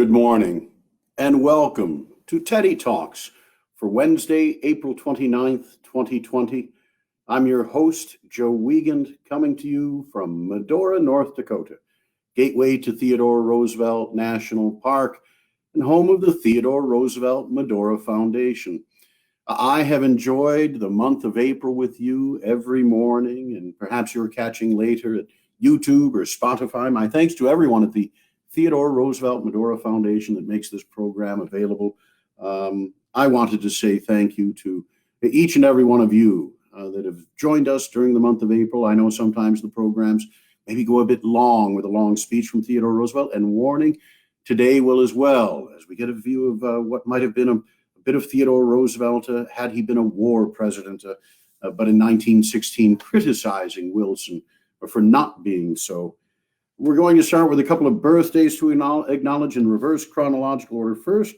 Good morning and welcome to Teddy Talks for Wednesday, April 29th, 2020. I'm your host, Joe Wiegand, coming to you from Medora, North Dakota, gateway to Theodore Roosevelt National Park and home of the Theodore Roosevelt Medora Foundation. I have enjoyed the month of April with you every morning, and perhaps you're catching later at YouTube or Spotify. My thanks to everyone at the Theodore Roosevelt Medora Foundation that makes this program available. I wanted to say thank you to each and every one of you that have joined us during the month of April. I know sometimes the programs maybe go a bit long with a long speech from Theodore Roosevelt, and warning, today will as well, as we get a view of what might have been a bit of Theodore Roosevelt had he been a war president, but in 1916 criticizing Wilson for not being so. We're going to start with a couple of birthdays to acknowledge in reverse chronological order. First,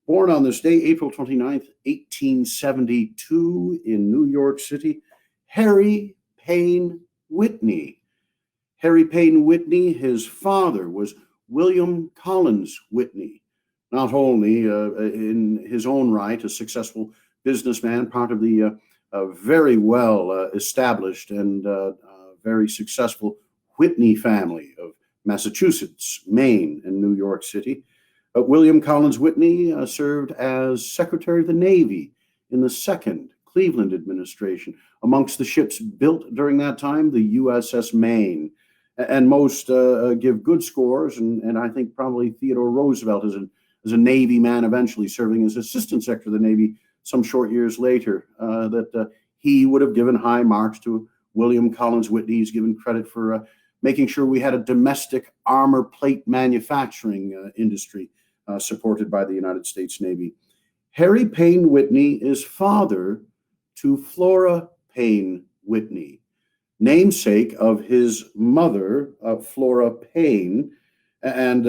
born on this day, April 29th, 1872 in New York City, Harry Payne Whitney. Harry Payne Whitney, his father was William Collins Whitney, not only in his own right a successful businessman, part of the very well established and very successful Whitney family of Massachusetts, Maine, and New York City. William Collins Whitney served as Secretary of the Navy in the second Cleveland administration. Amongst the ships built during that time, the USS Maine. And most give good scores, and I think probably Theodore Roosevelt as a Navy man, eventually serving as Assistant Secretary of the Navy some short years later, that he would have given high marks to William Collins Whitney. He's given credit for making sure we had a domestic armor plate manufacturing industry supported by the United States Navy. Harry Payne Whitney is father to Flora Payne Whitney, namesake of his mother, Flora Payne, and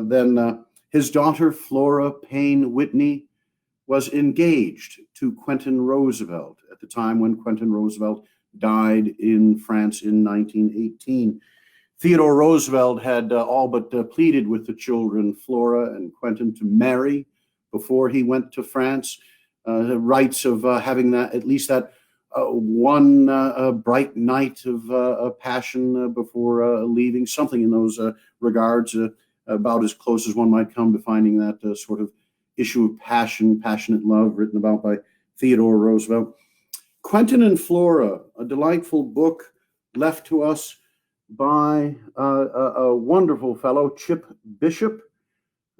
then his daughter, Flora Payne Whitney, was engaged to Quentin Roosevelt at the time when Quentin Roosevelt died in France in 1918. Theodore Roosevelt had all but pleaded with the children, Flora and Quentin, to marry before he went to France. The rights of having that, at least that one bright night of passion before leaving, something in those regards, about as close as one might come to finding that sort of issue of passion, passionate love written about by Theodore Roosevelt. Quentin and Flora, a delightful book left to us by a wonderful fellow, Chip Bishop.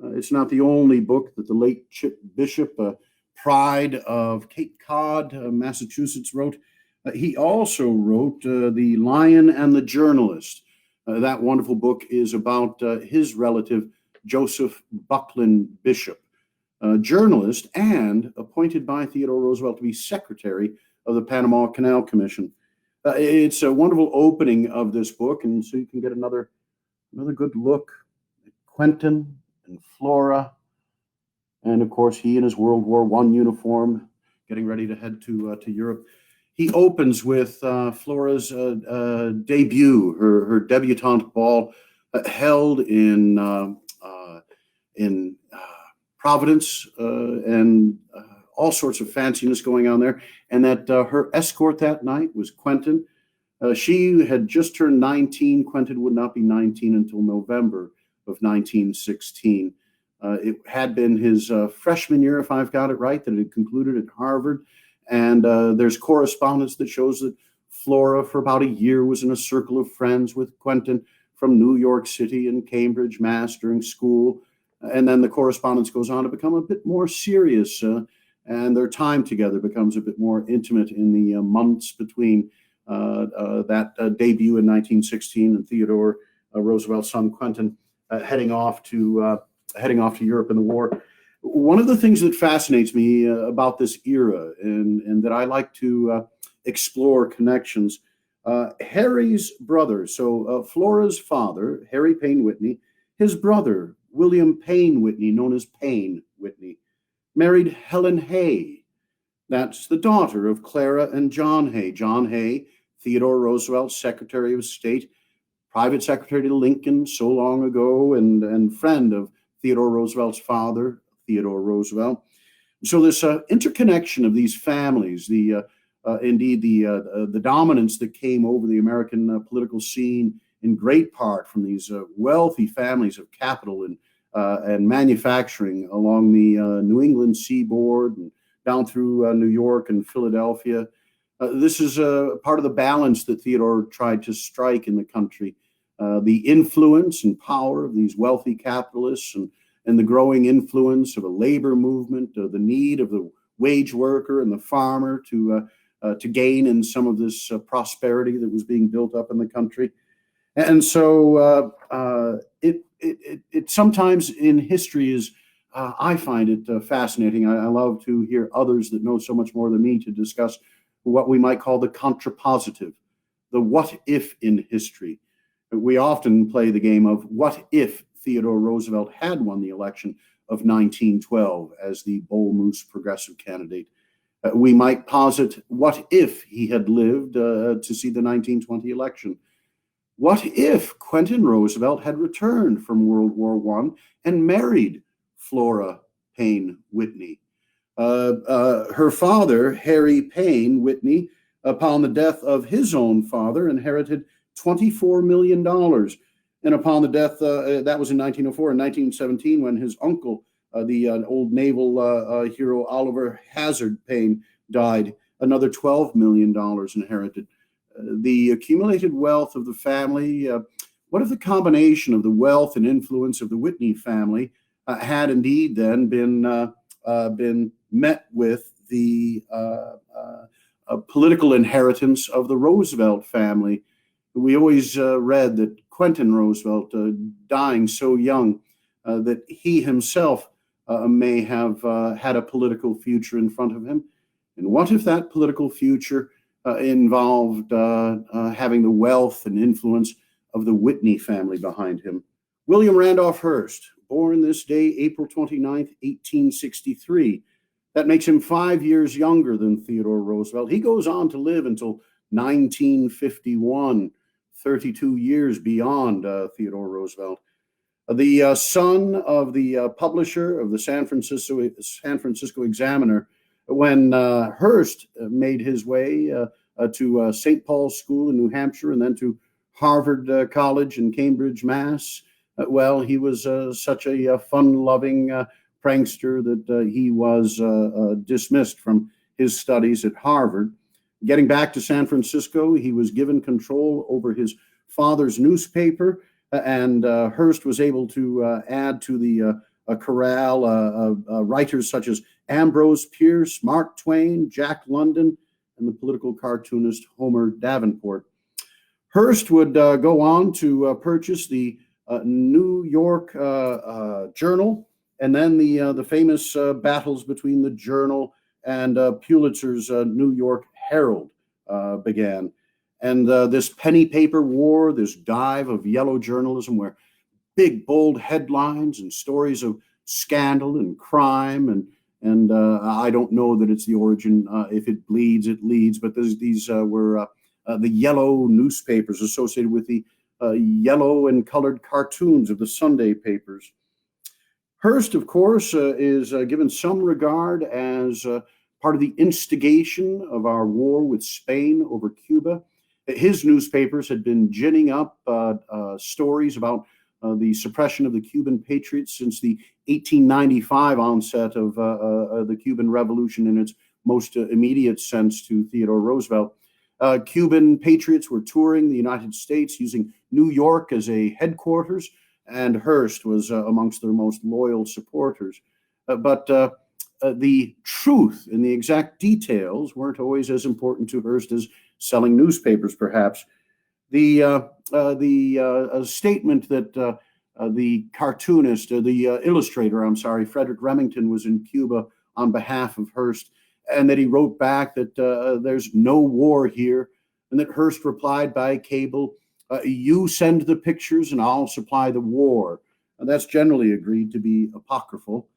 It's not the only book that the late Chip Bishop, pride of Cape Cod, Massachusetts, wrote. He also wrote The Lion and the Journalist. That wonderful book is about his relative, Joseph Buckland Bishop, a journalist and appointed by Theodore Roosevelt to be secretary of the Panama Canal Commission. It's a wonderful opening of this book, and so you can get another good look at Quentin and Flora, and of course he in his World War I uniform, getting ready to head to Europe. He opens with Flora's debut, her debutante ball, held in Providence, and all sorts of fanciness going on there, and that her escort that night was Quentin. She had just turned 19. Quentin would not be 19 until November of 1916. It had been his freshman year, if I've got it right, that it had concluded at Harvard, and there's correspondence that shows that Flora for about a year was in a circle of friends with Quentin from New York City and Cambridge, Mass during school, and then the correspondence goes on to become a bit more serious, and their time together becomes a bit more intimate in the months between that debut in 1916 and Theodore Roosevelt's son Quentin heading off to Europe in the war. One of the things that fascinates me about this era, and that I like to explore connections, Harry's brother, so Flora's father, Harry Payne Whitney, his brother, William Payne Whitney, known as Payne Whitney, married Helen Hay. That's the daughter of Clara and John Hay. John Hay, Theodore Roosevelt's Secretary of State, private secretary to Lincoln so long ago, and friend of Theodore Roosevelt's father, Theodore Roosevelt. So this interconnection of these families, the dominance that came over the American political scene, in great part from these wealthy families of capital and manufacturing along the New England seaboard and down through New York and Philadelphia. This is part of the balance that Theodore tried to strike in the country. The influence and power of these wealthy capitalists and the growing influence of a labor movement, the need of the wage worker and the farmer to gain in some of this prosperity that was being built up in the country. And so it sometimes in history is, I find it fascinating. I love to hear others that know so much more than me to discuss what we might call the contrapositive, the what if in history. We often play the game of what if Theodore Roosevelt had won the election of 1912 as the Bull Moose progressive candidate. We might posit what if he had lived to see the 1920 election. What if Quentin Roosevelt had returned from World War I and married Flora Payne Whitney? Her father, Harry Payne Whitney, upon the death of his own father, inherited $24 million. And upon the death, that was in 1904, in 1917, when his uncle, the old naval hero Oliver Hazard Payne, died, another $12 million inherited. The accumulated wealth of the family, what if the combination of the wealth and influence of the Whitney family had indeed then been met with the political inheritance of the Roosevelt family? We always read that Quentin Roosevelt, dying so young, that he himself may have had a political future in front of him. And what if that political future involved having the wealth and influence of the Whitney family behind him? William Randolph Hearst, born this day, April 29th, 1863. That makes him 5 years younger than Theodore Roosevelt. He goes on to live until 1951, 32 years beyond Theodore Roosevelt. The son of the publisher of the San Francisco Examiner, when Hearst made his way to St. Paul's School in New Hampshire and then to Harvard College in Cambridge, Mass. Well, he was such a fun-loving prankster that he was dismissed from his studies at Harvard. Getting back to San Francisco, he was given control over his father's newspaper, and Hearst was able to add to the corral writers such as Ambrose Pierce, Mark Twain, Jack London, and the political cartoonist Homer Davenport. Hearst would go on to purchase the New York Journal, and then the famous battles between the Journal and Pulitzer's New York Herald began. And this penny paper war, this dive of yellow journalism where big, bold headlines and stories of scandal and crime and I don't know that it's the origin. If it bleeds, it leads. But these were the yellow newspapers associated with the yellow and colored cartoons of the Sunday papers. Hearst, of course, is given some regard as part of the instigation of our war with Spain over Cuba. His newspapers had been ginning up stories about the suppression of the Cuban patriots since the 1895 onset of the Cuban Revolution in its most immediate sense to Theodore Roosevelt. Cuban patriots were touring the United States using New York as a headquarters, and Hearst was amongst their most loyal supporters. But the truth and the exact details weren't always as important to Hearst as selling newspapers, perhaps. The statement that the cartoonist, the illustrator, Frederick Remington, was in Cuba on behalf of Hearst, and that he wrote back that there's no war here, and that Hearst replied by cable, you send the pictures and I'll supply the war. And that's generally agreed to be apocryphal.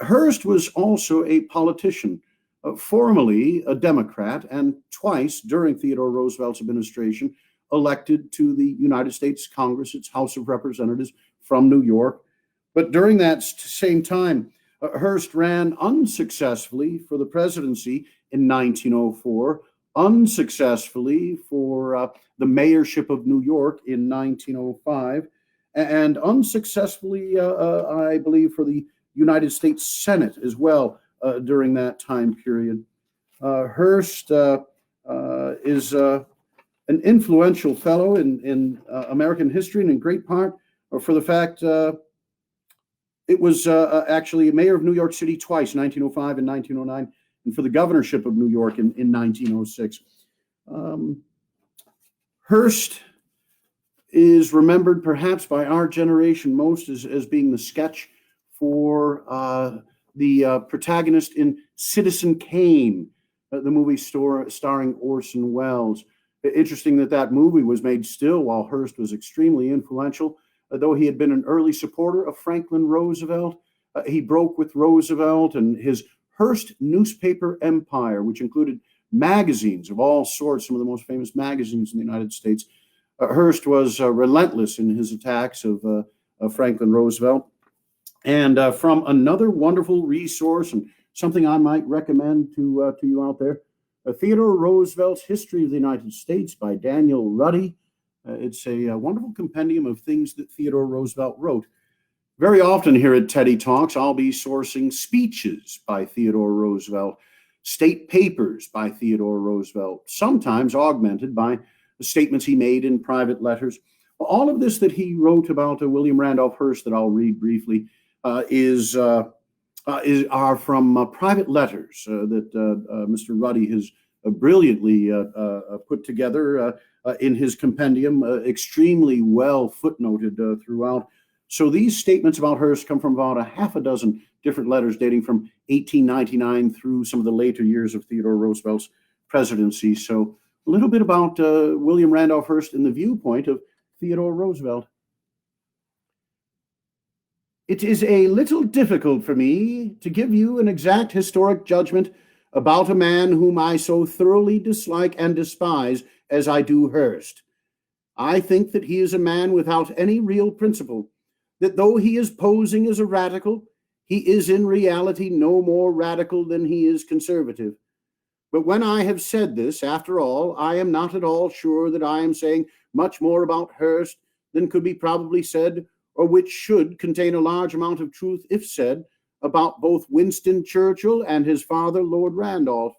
Hearst was also a politician, formally a Democrat, and twice during Theodore Roosevelt's administration elected to the United States Congress, its House of Representatives from New York. But during that same time, Hearst ran unsuccessfully for the presidency in 1904, unsuccessfully for the mayorship of New York in 1905, and unsuccessfully, I believe, for the United States Senate as well during that time period. Hearst is an influential fellow in American history, and in great part for the fact it was actually mayor of New York City twice, 1905 and 1909, and for the governorship of New York in 1906. Hearst is remembered perhaps by our generation most as being the sketch for the protagonist in Citizen Kane, the movie starring Orson Welles. Interesting that movie was made still while Hearst was extremely influential. Though he had been an early supporter of Franklin Roosevelt, he broke with Roosevelt and his Hearst newspaper empire, which included magazines of all sorts, some of the most famous magazines in the United States. Hearst was relentless in his attacks of Franklin Roosevelt. And from another wonderful resource, and something I might recommend to you out there, Theodore Roosevelt's History of the United States by Daniel Ruddy. It's a wonderful compendium of things that Theodore Roosevelt wrote. Very often here at Teddy Talks, I'll be sourcing speeches by Theodore Roosevelt, state papers by Theodore Roosevelt, sometimes augmented by the statements he made in private letters. All of this that he wrote about William Randolph Hearst that I'll read briefly are from private letters that Mr. Ruddy has brilliantly put together in his compendium, extremely well footnoted throughout. So these statements about Hearst come from about a half a dozen different letters dating from 1899 through some of the later years of Theodore Roosevelt's presidency. So a little bit about William Randolph Hearst in the viewpoint of Theodore Roosevelt. It is a little difficult for me to give you an exact historic judgment about a man whom I so thoroughly dislike and despise as I do Hearst. I think that he is a man without any real principle, that though he is posing as a radical, he is in reality no more radical than he is conservative. But when I have said this, after all, I am not at all sure that I am saying much more about Hearst than could be probably said, or which should contain a large amount of truth if said, about both Winston Churchill and his father, Lord Randolph.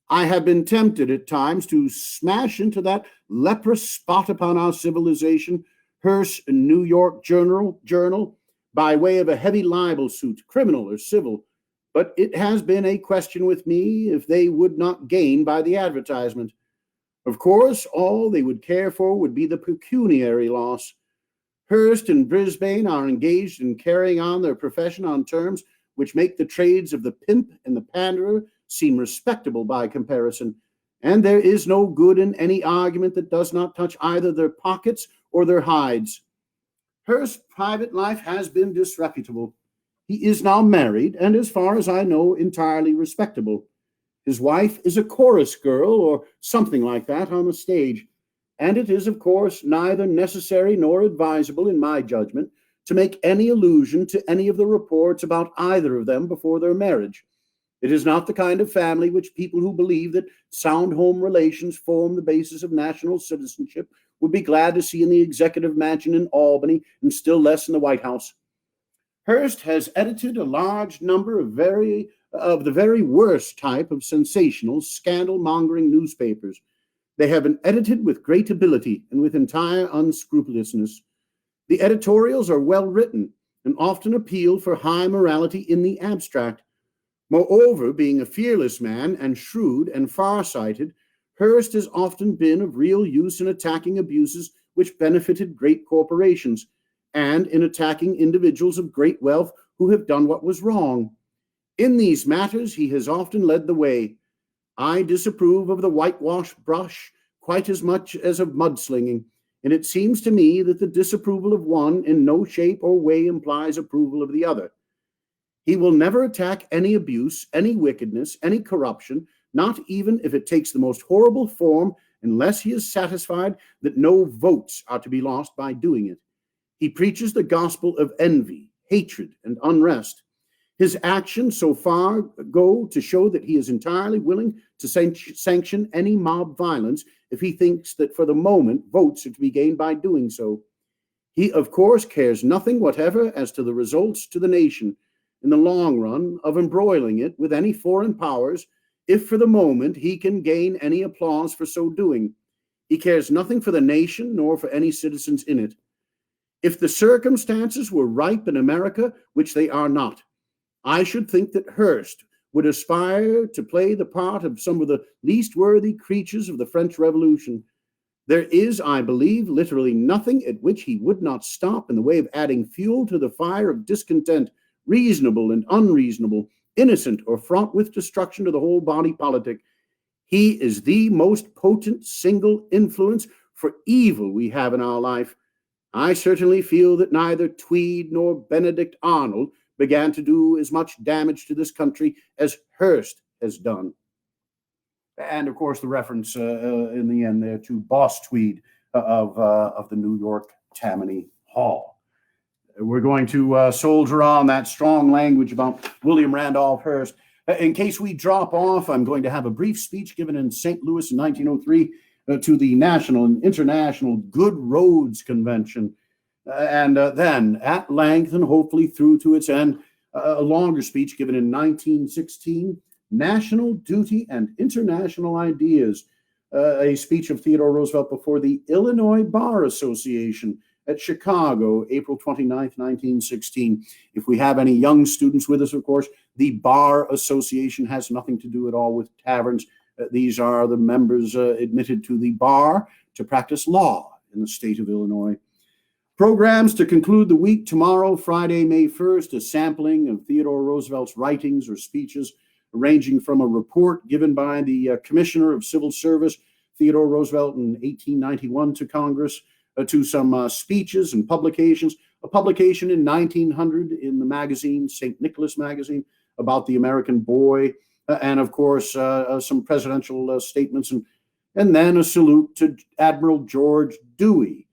I have been tempted at times to smash into that leprous spot upon our civilization, Hearst's New York Journal, by way of a heavy libel suit, criminal or civil, but it has been a question with me if they would not gain by the advertisement. Of course, all they would care for would be the pecuniary loss. Hearst and Brisbane are engaged in carrying on their profession on terms which make the trades of the pimp and the panderer seem respectable by comparison, and there is no good in any argument that does not touch either their pockets or their hides. Hearst's private life has been disreputable. He is now married, and as far as I know, entirely respectable. His wife is a chorus girl or something like that on the stage, and it is, of course, neither necessary nor advisable, in my judgment, to make any allusion to any of the reports about either of them before their marriage. It is not the kind of family which people who believe that sound home relations form the basis of national citizenship would be glad to see in the executive mansion in Albany, and still less in the White House. Hearst has edited a large number of the very worst type of sensational, scandal-mongering newspapers. They have been edited with great ability and with entire unscrupulousness. The editorials are well written and often appeal for high morality in the abstract. Moreover, being a fearless man and shrewd and far-sighted, Hearst has often been of real use in attacking abuses which benefited great corporations, and in attacking individuals of great wealth who have done what was wrong. In these matters, he has often led the way. I disapprove of the whitewash brush quite as much as of mudslinging, and it seems to me that the disapproval of one in no shape or way implies approval of the other. He will never attack any abuse, any wickedness, any corruption, not even if it takes the most horrible form, unless he is satisfied that no votes are to be lost by doing it. He preaches the gospel of envy, hatred, and unrest. His actions so far go to show that he is entirely willing to sanction any mob violence if he thinks that for the moment votes are to be gained by doing so. He, of course, cares nothing whatever as to the results to the nation in the long run of embroiling it with any foreign powers, if for the moment he can gain any applause for so doing. He cares nothing for the nation nor for any citizens in it. If the circumstances were ripe in America, which they are not, I should think that Hearst would aspire to play the part of some of the least worthy creatures of the French Revolution. There is, I believe, literally nothing at which he would not stop in the way of adding fuel to the fire of discontent, reasonable and unreasonable, innocent or fraught with destruction to the whole body politic. He is the most potent single influence for evil we have in our life. I certainly feel that neither Tweed nor Benedict Arnold began to do as much damage to this country as Hearst has done. And of course, the reference in the end there to Boss Tweed of the New York Tammany Hall. We're going to soldier on that strong language about William Randolph Hearst. In case we drop off, I'm going to have a brief speech given in St. Louis in 1903 to the National and International Good Roads Convention. And then at length and hopefully through to its end, a longer speech given in 1916, National Duty and International Ideas, a speech of Theodore Roosevelt before the Illinois Bar Association at Chicago, April 29th, 1916. If we have any young students with us, of course, the Bar Association has nothing to do at all with taverns. These are the members admitted to the bar to practice law in the state of Illinois. Programs to conclude the week tomorrow, Friday, May 1st, a sampling of Theodore Roosevelt's writings or speeches, ranging from a report given by the Commissioner of Civil Service, Theodore Roosevelt, in 1891 to Congress, to some speeches and publications, a publication in 1900 in the magazine, St. Nicholas Magazine, about the American boy, and of course, some presidential statements, and then a salute to Admiral George Dewey.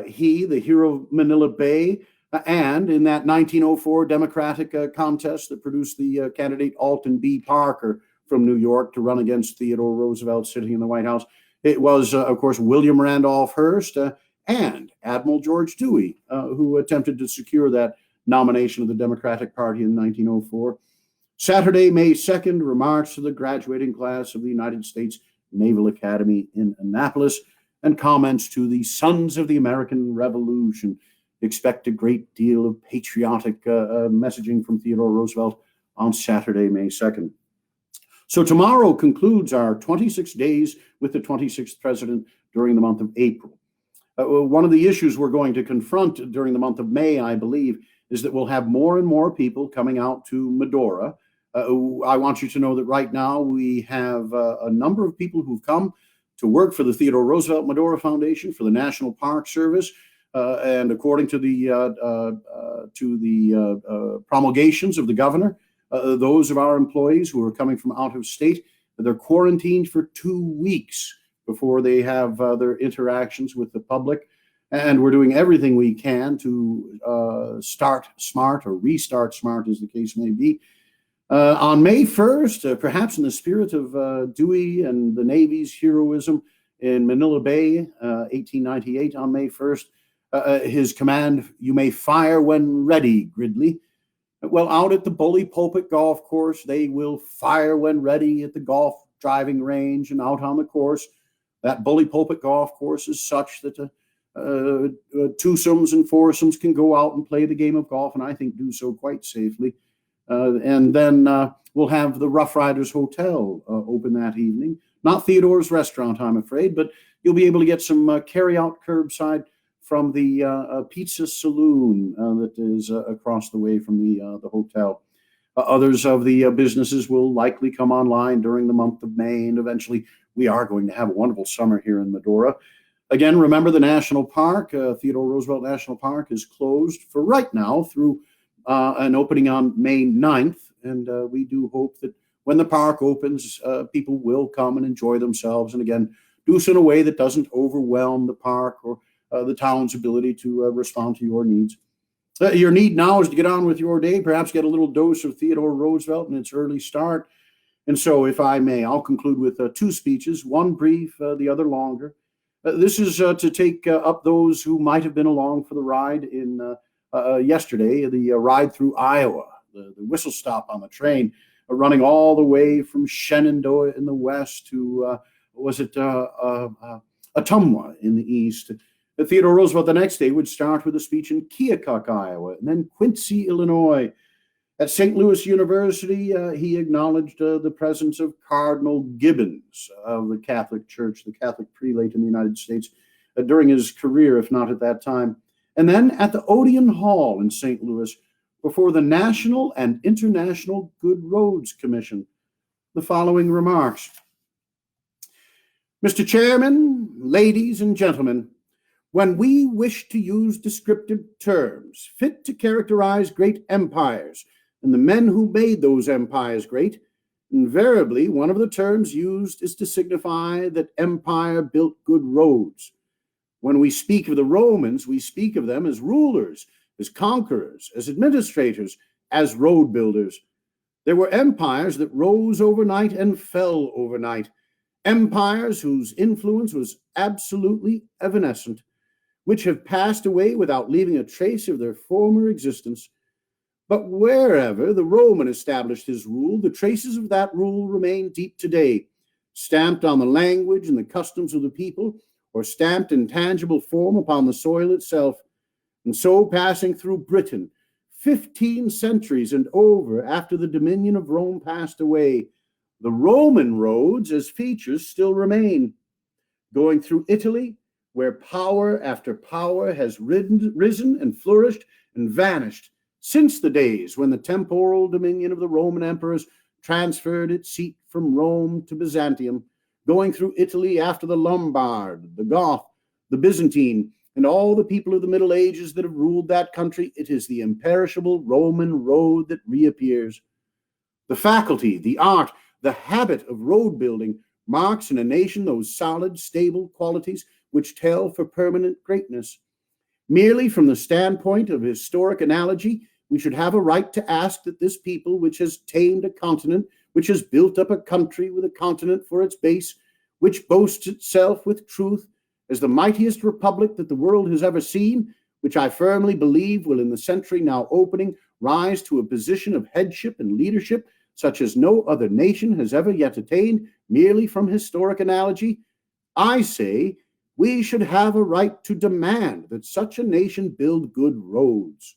He, the hero of Manila Bay, and in that 1904 Democratic contest that produced the candidate Alton B. Parker from New York to run against Theodore Roosevelt sitting in the White House, it was, of course, William Randolph Hearst and Admiral George Dewey who attempted to secure that nomination of the Democratic Party in 1904. Saturday, May 2nd, remarks to the graduating class of the United States Naval Academy in Annapolis, and comments to the Sons of the American Revolution. Expect a great deal of patriotic messaging from Theodore Roosevelt on Saturday, May 2nd. So tomorrow concludes our 26 days with the 26th president during the month of April. One of the issues we're going to confront during the month of May, I believe, is that we'll have more and more people coming out to Medora. I want you to know that right now we have a number of people who've come to work for the Theodore Roosevelt Medora Foundation, for the National Park Service, and according to the promulgations of the governor, those of our employees who are coming from out of state, they're quarantined for 2 weeks before they have their interactions with the public. And we're doing everything we can to start smart or restart smart, as the case may be. On May 1st, perhaps in the spirit of Dewey and the Navy's heroism in Manila Bay, 1898, on May 1st, his command, "You may fire when ready, Gridley." Well, out at the Bully Pulpit Golf Course, they will fire when ready at the golf driving range and out on the course. That Bully Pulpit Golf Course is such that twosomes and foursomes can go out and play the game of golf, and I think do so quite safely. And then we'll have the Rough Riders Hotel open that evening. Not Theodore's Restaurant, I'm afraid, but you'll be able to get some carry-out curbside from the Pizza Saloon that is across the way from the hotel. Others of the businesses will likely come online during the month of May, and eventually we are going to have a wonderful summer here in Medora. Again, remember the National Park, Theodore Roosevelt National Park, is closed for right now through an opening on May 9th, and we do hope that when the park opens, people will come and enjoy themselves, and again, do so in a way that doesn't overwhelm the park or the town's ability to respond to your needs. Your need now is to get on with your day, perhaps get a little dose of Theodore Roosevelt in its early start. And so, if I may, I'll conclude with two speeches, one brief, the other longer. This is to take up those who might have been along for the ride in yesterday, the ride through Iowa, the whistle stop on the train, running all the way from Shenandoah in the west to, Ottumwa in the east. Theodore Roosevelt the next day would start with a speech in Keokuk, Iowa, and then Quincy, Illinois. At St. Louis University, he acknowledged the presence of Cardinal Gibbons of the Catholic Church, the Catholic prelate in the United States, during his career, if not at that time. And then at the Odeon Hall in St. Louis, before the National and International Good Roads Commission, the following remarks. Mr. Chairman, ladies and gentlemen, when we wish to use descriptive terms fit to characterize great empires and the men who made those empires great, invariably one of the terms used is to signify that empire built good roads. When we speak of the Romans, we speak of them as rulers, as conquerors, as administrators, as road builders. There were empires that rose overnight and fell overnight, empires whose influence was absolutely evanescent, which have passed away without leaving a trace of their former existence. But wherever the Roman established his rule, the traces of that rule remain deep today, stamped on the language and the customs of the people, or stamped in tangible form upon the soil itself. And so, passing through Britain, 15 centuries and over after the dominion of Rome passed away, the Roman roads as features still remain. Going through Italy, where power after power has risen and flourished and vanished, since the days when the temporal dominion of the Roman emperors transferred its seat from Rome to Byzantium, going through Italy after the Lombard, the Goth, the Byzantine, and all the people of the Middle Ages that have ruled that country, it is the imperishable Roman road that reappears. The faculty, the art, the habit of road building marks in a nation those solid, stable qualities which tell for permanent greatness. Merely from the standpoint of historic analogy, we should have a right to ask that this people, which has tamed a continent, which has built up a country with a continent for its base, which boasts itself with truth as the mightiest republic that the world has ever seen, which I firmly believe will in the century now opening rise to a position of headship and leadership such as no other nation has ever yet attained, merely from historic analogy, I say we should have a right to demand that such a nation build good roads.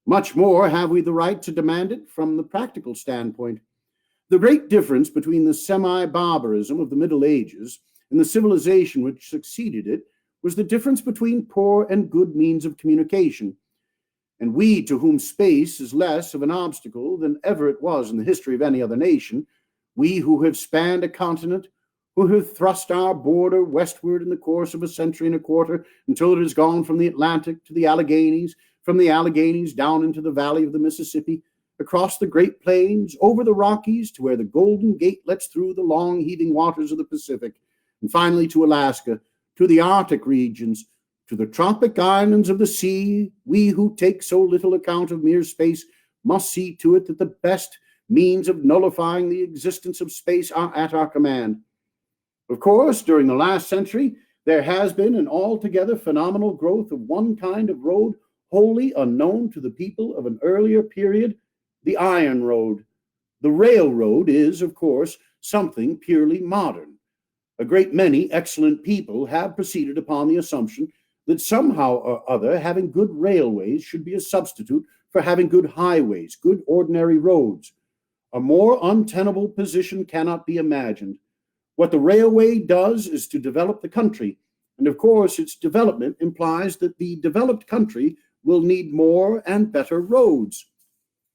Much more have we the right to demand it from the practical standpoint. The great difference between the semi-barbarism of the Middle Ages and the civilization which succeeded it was the difference between poor and good means of communication. And we, to whom space is less of an obstacle than ever it was in the history of any other nation, we who have spanned a continent, who have thrust our border westward in the course of a century and a quarter until it has gone from the Atlantic to the Alleghanies, from the Alleghanies down into the valley of the Mississippi, across the Great Plains, over the Rockies to where the Golden Gate lets through the long heaving waters of the Pacific, and finally to Alaska, to the Arctic regions, to the tropic islands of the sea, we who take so little account of mere space must see to it that the best means of nullifying the existence of space are at our command. Of course, during the last century, there has been an altogether phenomenal growth of one kind of road wholly unknown to the people of an earlier period, the iron road. The railroad is, of course, something purely modern. A great many excellent people have proceeded upon the assumption that somehow or other having good railways should be a substitute for having good highways, good ordinary roads. A more untenable position cannot be imagined. What the railway does is to develop the country, and of course its development implies that the developed country will need more and better roads.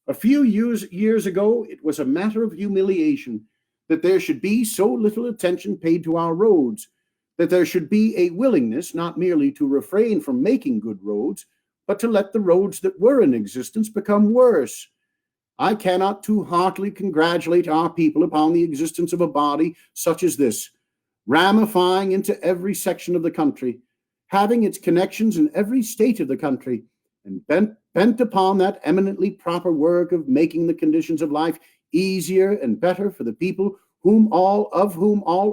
A few years ago, it was a matter of humiliation that there should be so little attention paid to our roads, that there should be a willingness not merely to refrain from making good roads, but to let the roads that were in existence become worse. I cannot too heartily congratulate our people upon the existence of a body such as this, ramifying into every section of the country, having its connections in every state of the country, and bent bent upon that eminently proper work of making the conditions of life easier and better for the people whom all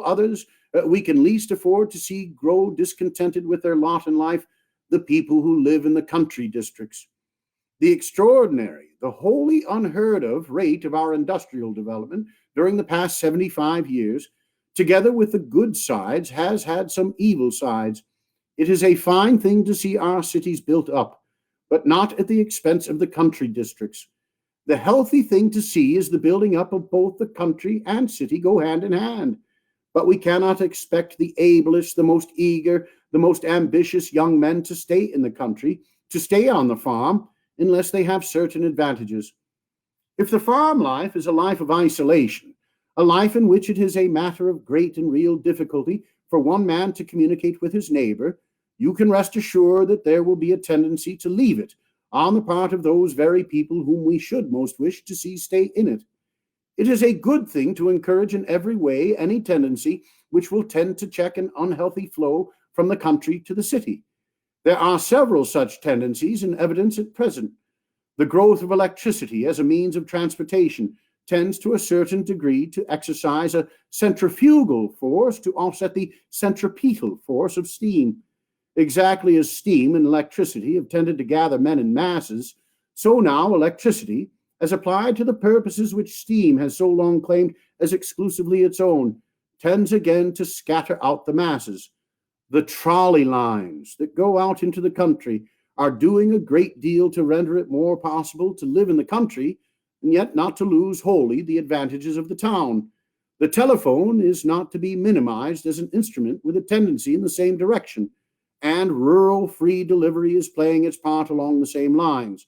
others we can least afford to see grow discontented with their lot in life, the people who live in the country districts. The extraordinary, the wholly unheard of rate of our industrial development during the past 75 years, together with the good sides, has had some evil sides. It is a fine thing to see our cities built up, but not at the expense of the country districts. The healthy thing to see is the building up of both the country and city go hand in hand. But we cannot expect the ablest, the most eager, the most ambitious young men to stay in the country, to stay on the farm, unless they have certain advantages. If the farm life is a life of isolation, a life in which it is a matter of great and real difficulty for one man to communicate with his neighbor, you can rest assured that there will be a tendency to leave it on the part of those very people whom we should most wish to see stay in it. It is a good thing to encourage in every way any tendency which will tend to check an unhealthy flow from the country to the city. There are several such tendencies in evidence at present. The growth of electricity as a means of transportation tends to a certain degree to exercise a centrifugal force to offset the centripetal force of steam. Exactly as steam and electricity have tended to gather men in masses, so now electricity, as applied to the purposes which steam has so long claimed as exclusively its own, tends again to scatter out the masses. The trolley lines that go out into the country are doing a great deal to render it more possible to live in the country and yet not to lose wholly the advantages of the town. The telephone is not to be minimized as an instrument with a tendency in the same direction, and rural free delivery is playing its part along the same lines.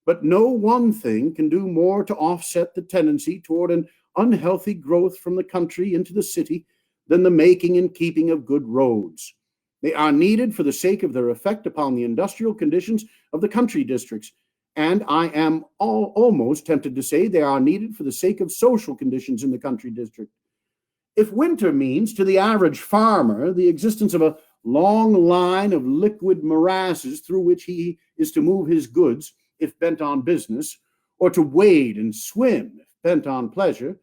But no one thing can do more to offset the tendency toward an unhealthy growth from the country into the city than the making and keeping of good roads. They are needed for the sake of their effect upon the industrial conditions of the country districts, and I am almost tempted to say they are needed for the sake of social conditions in the country district. If winter means to the average farmer the existence of a long line of liquid morasses through which he is to move his goods if bent on business, or to wade and swim if bent on pleasure,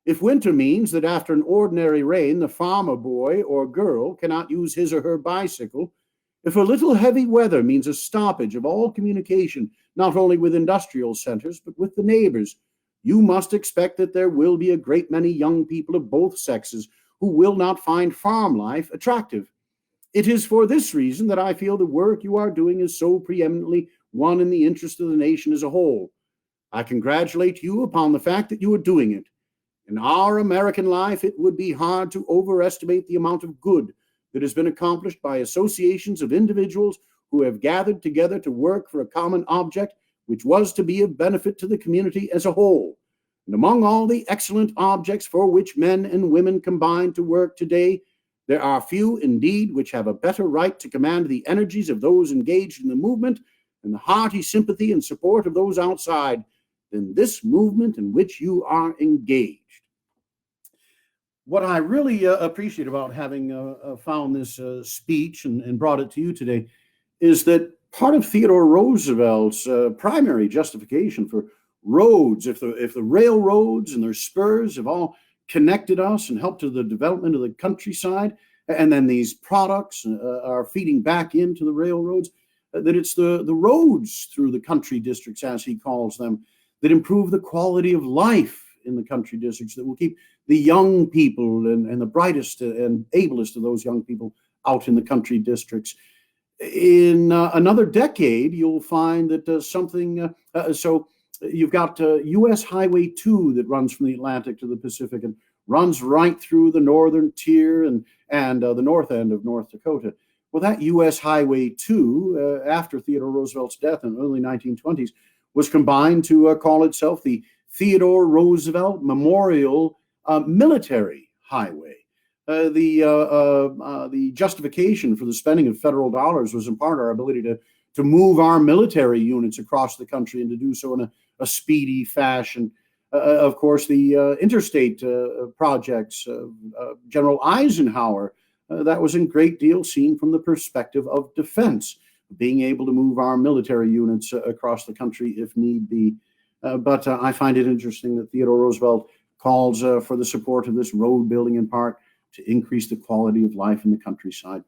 if winter means that after an ordinary rain the farmer boy or girl cannot use his or her bicycle, if a little heavy weather means a stoppage of all communication, not only with industrial centers, but with the neighbors, you must expect that there will be a great many young people of both sexes who will not find farm life attractive. It is for this reason that I feel the work you are doing is so preeminently one in the interest of the nation as a whole. I congratulate you upon the fact that you are doing it. In our American life, it would be hard to overestimate the amount of good that has been accomplished by associations of individuals who have gathered together to work for a common object, which was to be of benefit to the community as a whole. And among all the excellent objects for which men and women combine to work today, there are few indeed which have a better right to command the energies of those engaged in the movement and the hearty sympathy and support of those outside than this movement in which you are engaged. What I really appreciate about having found this speech and brought it to you today is that part of Theodore Roosevelt's primary justification for roads, if the railroads and their spurs have all connected us and helped to the development of the countryside, and then these products are feeding back into the railroads, that it's the roads through the country districts, as he calls them, that improve the quality of life in the country districts, that will keep the young people and the brightest and ablest of those young people out in the country districts. In another decade, you'll find that so you've got U.S. Highway 2 that runs from the Atlantic to the Pacific and runs right through the northern tier and the north end of North Dakota. Well, that U.S. Highway 2, after Theodore Roosevelt's death in the early 1920s, was combined to call itself the Theodore Roosevelt Memorial Military Highway. The justification for the spending of federal dollars was in part our ability to move our military units across the country and to do so in a speedy fashion. Of course, the interstate projects, General Eisenhower, that was in great deal seen from the perspective of defense. being able to move our military units across the country if need be. But I find it interesting that Theodore Roosevelt calls for the support of this road building in part to increase the quality of life in the countryside.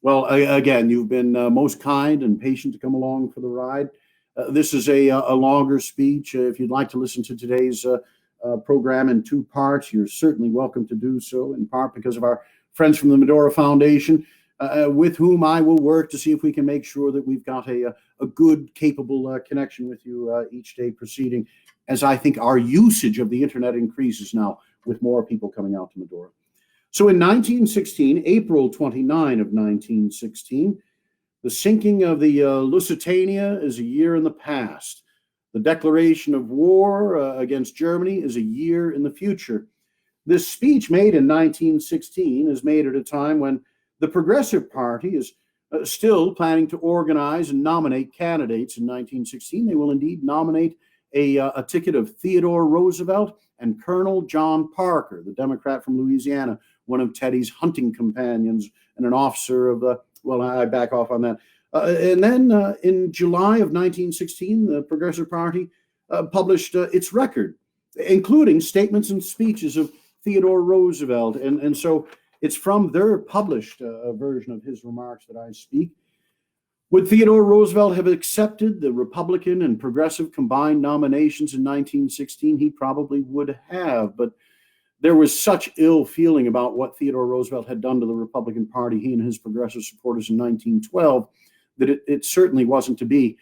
Well, again, you've been most kind and patient to come along for the ride. This is a longer speech. If you'd like to listen to today's program in two parts, you're certainly welcome to do so, in part because of our friends from the Medora Foundation, with whom I will work to see if we can make sure that we've got a good, capable connection with you each day proceeding, as I think our usage of the internet increases now with more people coming out to Medora. So in 1916, April 29 of 1916, the sinking of the Lusitania is a year in the past. The declaration of war against Germany is a year in the future. This speech made in 1916 is made at a time when the Progressive Party is still planning to organize and nominate candidates in 1916. They will indeed nominate a ticket of Theodore Roosevelt and Colonel John Parker, the Democrat from Louisiana, one of Teddy's hunting companions and an officer of the, well, I back off on that. And then in July of 1916, the Progressive Party published its record, including statements and speeches of Theodore Roosevelt. And so it's from their published version of his remarks that I speak. Would Theodore Roosevelt have accepted the Republican and Progressive combined nominations in 1916? He probably would have, but there was such ill feeling about what Theodore Roosevelt had done to the Republican Party, he and his Progressive supporters in 1912, that it certainly wasn't to be.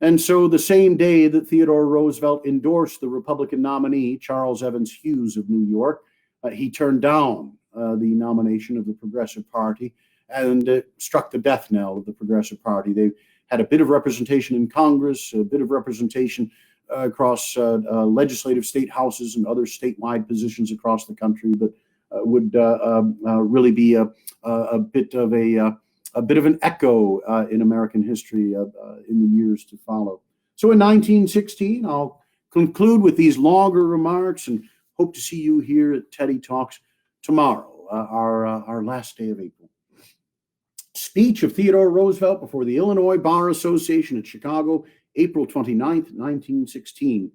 And so the same day that Theodore Roosevelt endorsed the Republican nominee, Charles Evans Hughes of New York, he turned down the nomination of the Progressive Party and struck the death knell of the Progressive Party. They had a bit of representation in Congress, a bit of representation across legislative state houses and other statewide positions across the country, but would really be a bit of an echo in American history in the years to follow. So in 1916, I'll conclude with these longer remarks and hope to see you here at Teddy Talks tomorrow, our last day of April. Speech of Theodore Roosevelt before the Illinois Bar Association at Chicago, April 29th, 1916.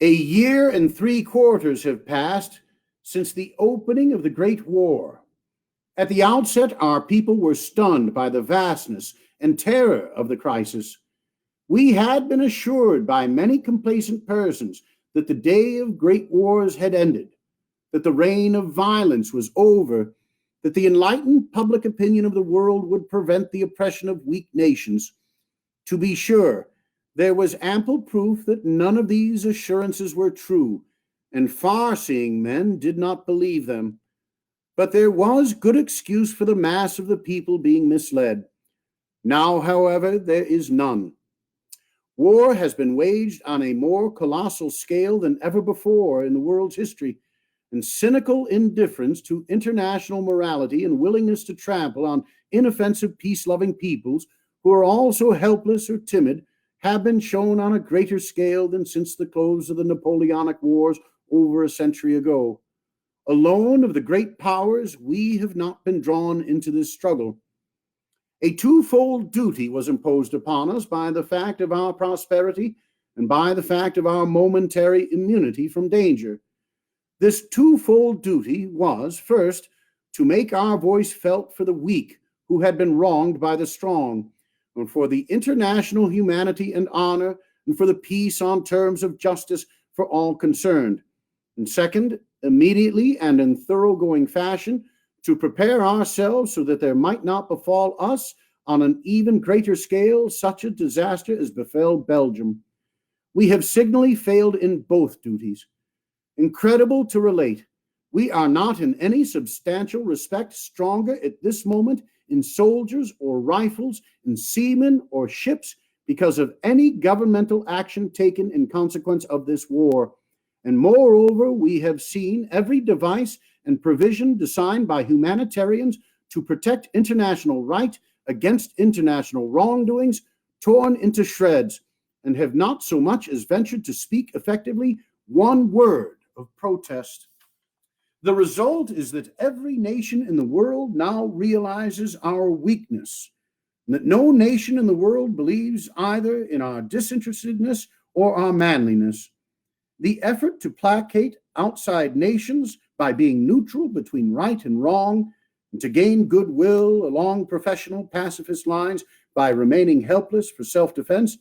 A year and 3 quarters have passed since the opening of the Great War. At the outset, our people were stunned by the vastness and terror of the crisis. We had been assured by many complacent persons that the day of great wars had ended, that the reign of violence was over, that the enlightened public opinion of the world would prevent the oppression of weak nations. To be sure, there was ample proof that none of these assurances were true, and far-seeing men did not believe them. But there was good excuse for the mass of the people being misled. Now, however, there is none. War has been waged on a more colossal scale than ever before in the world's history, and cynical indifference to international morality and willingness to trample on inoffensive, peace-loving peoples who are also helpless or timid have been shown on a greater scale than since the close of the Napoleonic Wars over a century ago. Alone of the great powers, we have not been drawn into this struggle. A twofold duty was imposed upon us by the fact of our prosperity and by the fact of our momentary immunity from danger. This twofold duty was, first, to make our voice felt for the weak who had been wronged by the strong, and for the international humanity and honor, and for the peace on terms of justice for all concerned. And second, immediately and in thoroughgoing fashion, to prepare ourselves so that there might not befall us on an even greater scale such a disaster as befell Belgium. We have signally failed in both duties. Incredible to relate, we are not in any substantial respect stronger at this moment in soldiers or rifles, in seamen or ships, because of any governmental action taken in consequence of this war. And moreover, we have seen every device and provision designed by humanitarians to protect international right against international wrongdoings torn into shreds, and have not so much as ventured to speak effectively one word of protest. The result is that every nation in the world now realizes our weakness. and that no nation in the world believes either in our disinterestedness or our manliness. The effort to placate outside nations by being neutral between right and wrong, and to gain goodwill along professional pacifist lines by remaining helpless for self-defense,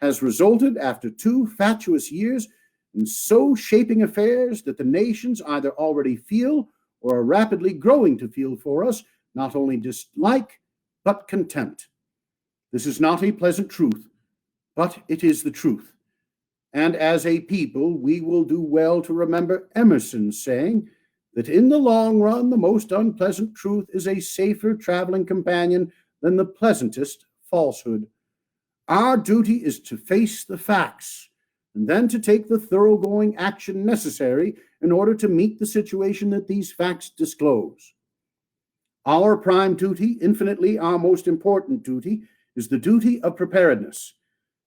has resulted after 2 fatuous years in so shaping affairs that the nations either already feel or are rapidly growing to feel for us not only dislike but contempt. This is not a pleasant truth, but it is the truth. And as a people, we will do well to remember Emerson's saying that in the long run, the most unpleasant truth is a safer traveling companion than the pleasantest falsehood. Our duty is to face the facts and then to take the thoroughgoing action necessary in order to meet the situation that these facts disclose. Our prime duty, infinitely our most important duty, is the duty of preparedness.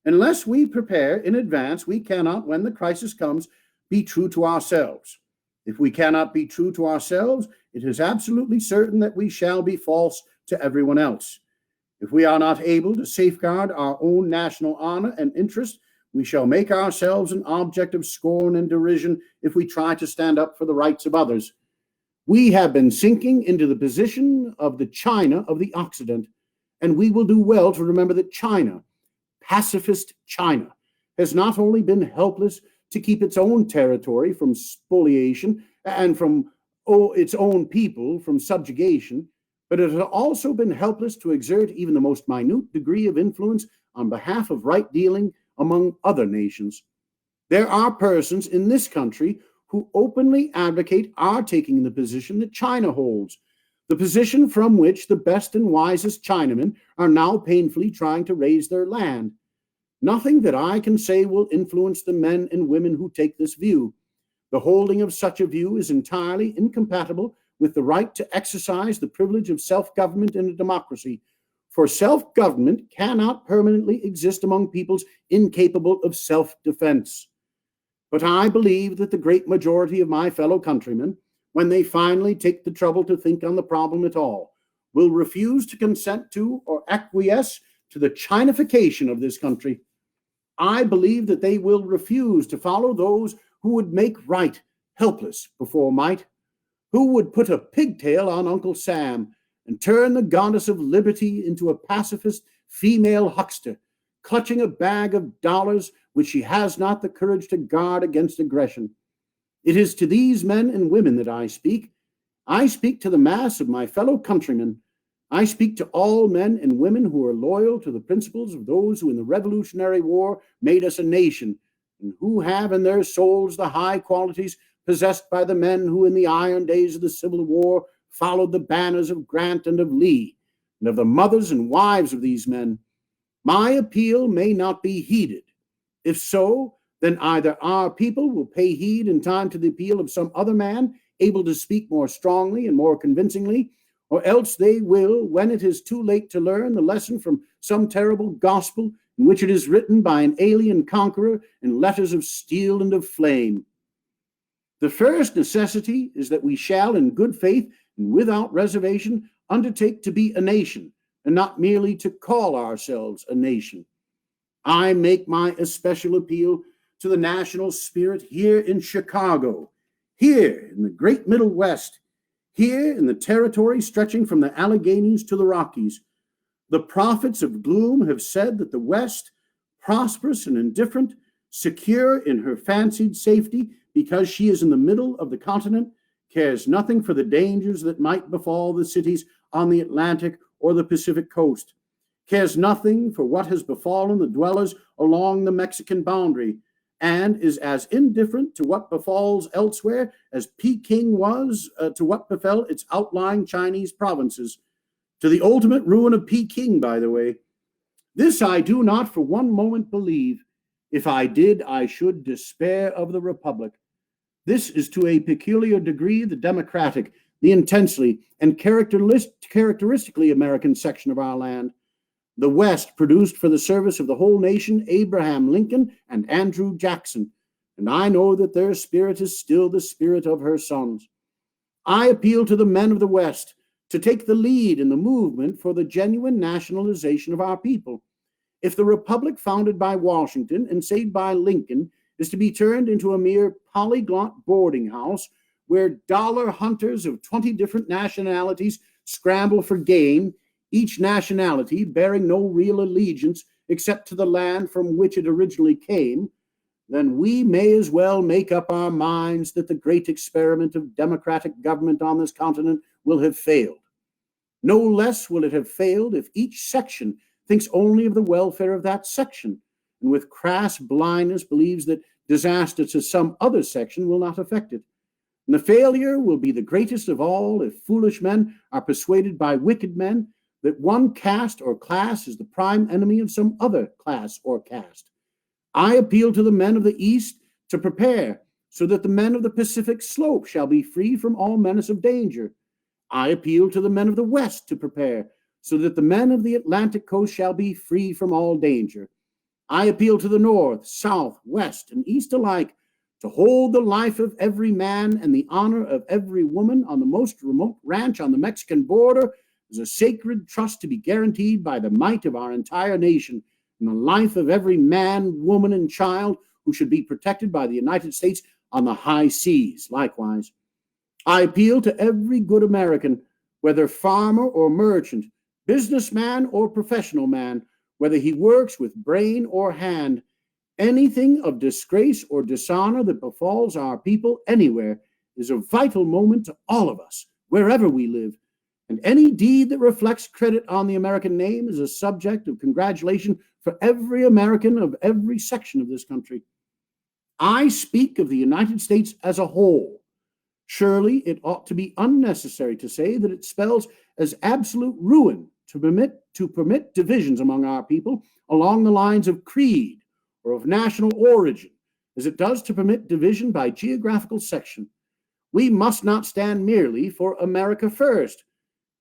Unless we prepare in advance, we cannot, when the crisis comes, be true to ourselves. If we cannot be true to ourselves, it is absolutely certain that we shall be false to everyone else. If we are not able to safeguard our own national honor and interest, we shall make ourselves an object of scorn and derision if we try to stand up for the rights of others. We have been sinking into the position of the China of the Occident, and we will do well to remember that China, pacifist China, has not only been helpless to keep its own territory from spoliation and from its own people from subjugation, but it has also been helpless to exert even the most minute degree of influence on behalf of right dealing among other nations. There are persons in this country who openly advocate our taking the position that China holds, the position from which the best and wisest Chinamen are now painfully trying to raise their land. Nothing that I can say will influence the men and women who take this view. The holding of such a view is entirely incompatible with the right to exercise the privilege of self-government in a democracy, for self-government cannot permanently exist among peoples incapable of self-defense. But I believe that the great majority of my fellow countrymen, when they finally take the trouble to think on the problem at all, will refuse to consent to or acquiesce to the Chinification of this country. I believe that they will refuse to follow those who would make right helpless before might, who would put a pigtail on Uncle Sam and turn the goddess of liberty into a pacifist female huckster, clutching a bag of dollars which she has not the courage to guard against aggression. It is to these men and women that I speak. I speak to the mass of my fellow countrymen. I speak to all men and women who are loyal to the principles of those who in the Revolutionary War made us a nation, and who have in their souls the high qualities possessed by the men who in the iron days of the Civil War followed the banners of Grant and of Lee, and of the mothers and wives of these men. My appeal may not be heeded. If so, then either our people will pay heed in time to the appeal of some other man able to speak more strongly and more convincingly, or else they will, when it is too late to learn the lesson from some terrible gospel in which it is written by an alien conqueror in letters of steel and of flame. The first necessity is that we shall, in good faith and without reservation, undertake to be a nation, and not merely to call ourselves a nation. I make my especial appeal to the national spirit here in Chicago, here in the great Middle West, here in the territory stretching from the Alleghanies to the Rockies. The prophets of gloom have said that the West, prosperous and indifferent, secure in her fancied safety because she is in the middle of the continent, cares nothing for the dangers that might befall the cities on the Atlantic or the Pacific coast, cares nothing for what has befallen the dwellers along the Mexican boundary, and is as indifferent to what befalls elsewhere as Peking was to what befell its outlying Chinese provinces, to the ultimate ruin of Peking, by the way. This I do not for one moment believe. If I did, I should despair of the Republic. This is to a peculiar degree the democratic, the intensely and characteristically American section of our land. The West produced for the service of the whole nation Abraham Lincoln and Andrew Jackson, and I know that their spirit is still the spirit of her sons. I appeal to the men of the West, to take the lead in the movement for the genuine nationalization of our people. If the republic founded by Washington and saved by Lincoln is to be turned into a mere polyglot boarding house where dollar hunters of 20 different nationalities scramble for gain, each nationality bearing no real allegiance except to the land from which it originally came, then we may as well make up our minds that the great experiment of democratic government on this continent will have failed. No less will it have failed if each section thinks only of the welfare of that section, and with crass blindness believes that disaster to some other section will not affect it. And the failure will be the greatest of all if foolish men are persuaded by wicked men that one caste or class is the prime enemy of some other class or caste. I appeal to the men of the East to prepare so that the men of the Pacific slope shall be free from all menace of danger. I appeal to the men of the West to prepare so that the men of the Atlantic coast shall be free from all danger. I appeal to the North, South, West, and East alike to hold the life of every man and the honor of every woman on the most remote ranch on the Mexican border as a sacred trust to be guaranteed by the might of our entire nation, and the life of every man, woman, and child who should be protected by the United States on the high seas likewise. I appeal to every good American, whether farmer or merchant, businessman or professional man, whether he works with brain or hand, anything of disgrace or dishonor that befalls our people anywhere is a vital moment to all of us, wherever we live, and any deed that reflects credit on the American name is a subject of congratulation for every American of every section of this country. I speak of the United States as a whole. Surely it ought to be unnecessary to say that it spells as absolute ruin to permit divisions among our people along the lines of creed or of national origin, as it does to permit division by geographical section. We must not stand merely for America first.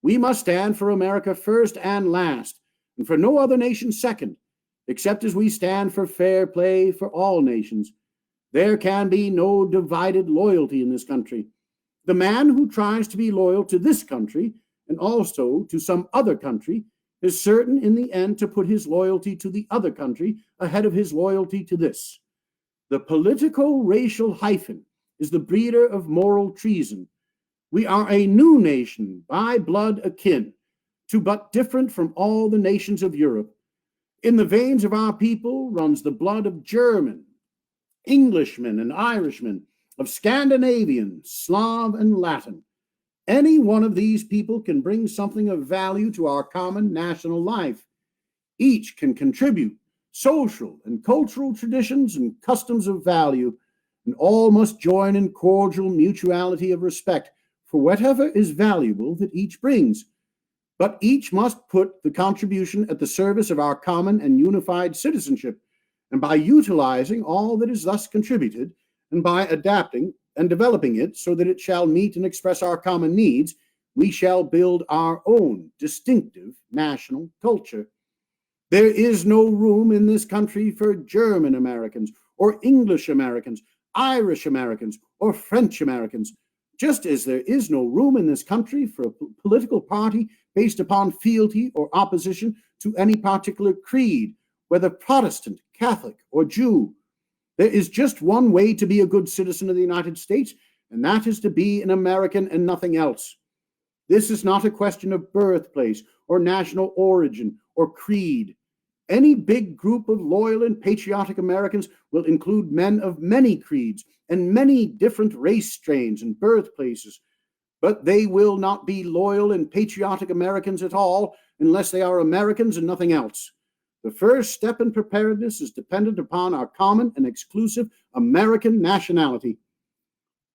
We must stand for America first and last, and for no other nation second, except as we stand for fair play for all nations. There can be no divided loyalty in this country. The man who tries to be loyal to this country and also to some other country is certain in the end to put his loyalty to the other country ahead of his loyalty to this. The politico-racial hyphen is the breeder of moral treason. We are a new nation, by blood akin, to but different from all the nations of Europe. In the veins of our people runs the blood of German, Englishman, and Irishman, of Scandinavian, Slav, and Latin. Any one of these people can bring something of value to our common national life. Each can contribute social and cultural traditions and customs of value, and all must join in cordial mutuality of respect for whatever is valuable that each brings. But each must put the contribution at the service of our common and unified citizenship, and by utilizing all that is thus contributed, and by adapting and developing it so that it shall meet and express our common needs, we shall build our own distinctive national culture. There is no room in this country for German Americans, or English Americans, Irish Americans, or French Americans, just as there is no room in this country for a political party based upon fealty or opposition to any particular creed, whether Protestant, Catholic, or Jew. There is just one way to be a good citizen of the United States, and that is to be an American and nothing else. This is not a question of birthplace or national origin or creed. Any big group of loyal and patriotic Americans will include men of many creeds and many different race strains and birthplaces, but they will not be loyal and patriotic Americans at all unless they are Americans and nothing else. The first step in preparedness is dependent upon our common and exclusive American nationality.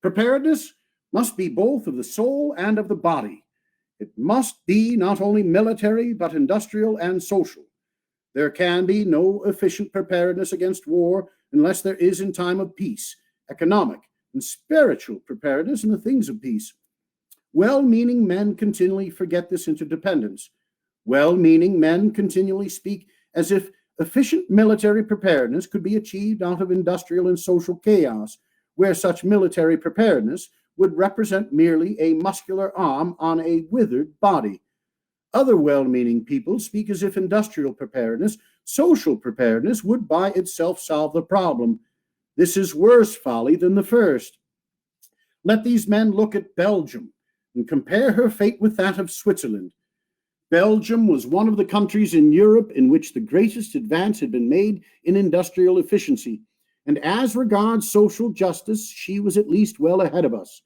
Preparedness must be both of the soul and of the body. It must be not only military, but industrial and social. There can be no efficient preparedness against war unless there is in time of peace, economic and spiritual preparedness in the things of peace. Well-meaning men continually forget this interdependence. Well-meaning men continually speak as if efficient military preparedness could be achieved out of industrial and social chaos, where such military preparedness would represent merely a muscular arm on a withered body. Other well-meaning people speak as if industrial preparedness, social preparedness, would by itself solve the problem. This is worse folly than the first. Let these men look at Belgium and compare her fate with that of Switzerland. Belgium was one of the countries in Europe in which the greatest advance had been made in industrial efficiency, and as regards social justice, she was at least well ahead of us.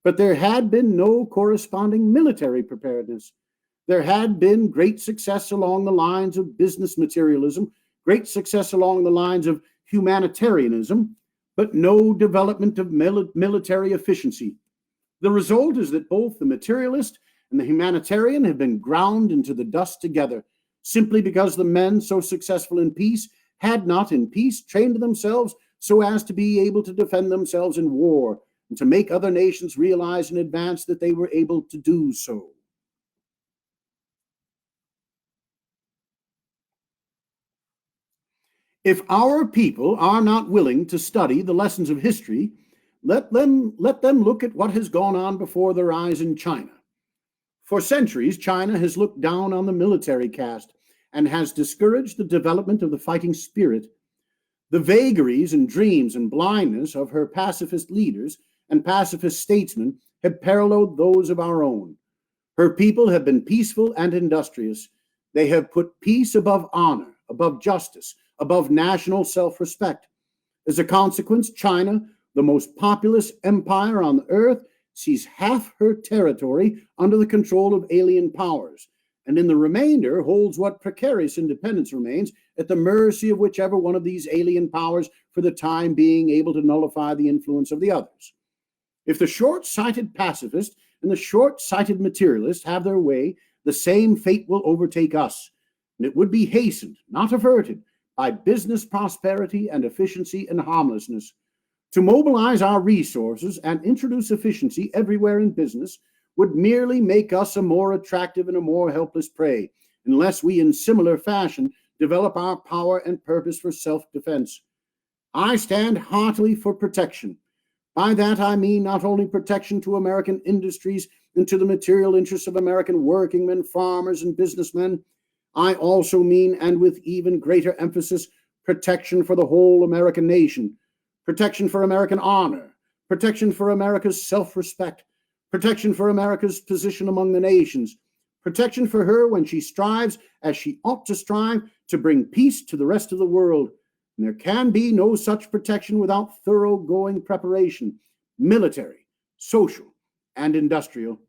But there had been no corresponding military preparedness. There had been great success along the lines of business materialism, great success along the lines of humanitarianism, but no development of military efficiency. The result is that both the materialist and the humanitarian have been ground into the dust together, simply because the men so successful in peace had not in peace trained themselves so as to be able to defend themselves in war, and to make other nations realize in advance that they were able to do so. If our people are not willing to study the lessons of history, let them look at what has gone on before their eyes in China. For centuries, China has looked down on the military caste and has discouraged the development of the fighting spirit. The vagaries and dreams and blindness of her pacifist leaders and pacifist statesmen have paralleled those of our own. Her people have been peaceful and industrious. They have put peace above honor, above justice, above national self-respect. As a consequence, China, the most populous empire on the earth, sees half her territory under the control of alien powers, and in the remainder holds what precarious independence remains at the mercy of whichever one of these alien powers for the time being able to nullify the influence of the others. If the short-sighted pacifist and the short-sighted materialist have their way, the same fate will overtake us, and it would be hastened, not averted, by business prosperity and efficiency and harmlessness. To mobilize our resources and introduce efficiency everywhere in business would merely make us a more attractive and a more helpless prey, unless we in similar fashion develop our power and purpose for self-defense. I stand heartily for protection. By that I mean not only protection to American industries and to the material interests of American workingmen, farmers, and businessmen. I also mean, and with even greater emphasis, protection for the whole American nation, protection for American honor, protection for America's self-respect, protection for America's position among the nations, protection for her when she strives, as she ought to strive, to bring peace to the rest of the world. And there can be no such protection without thoroughgoing preparation, military, social, and industrial.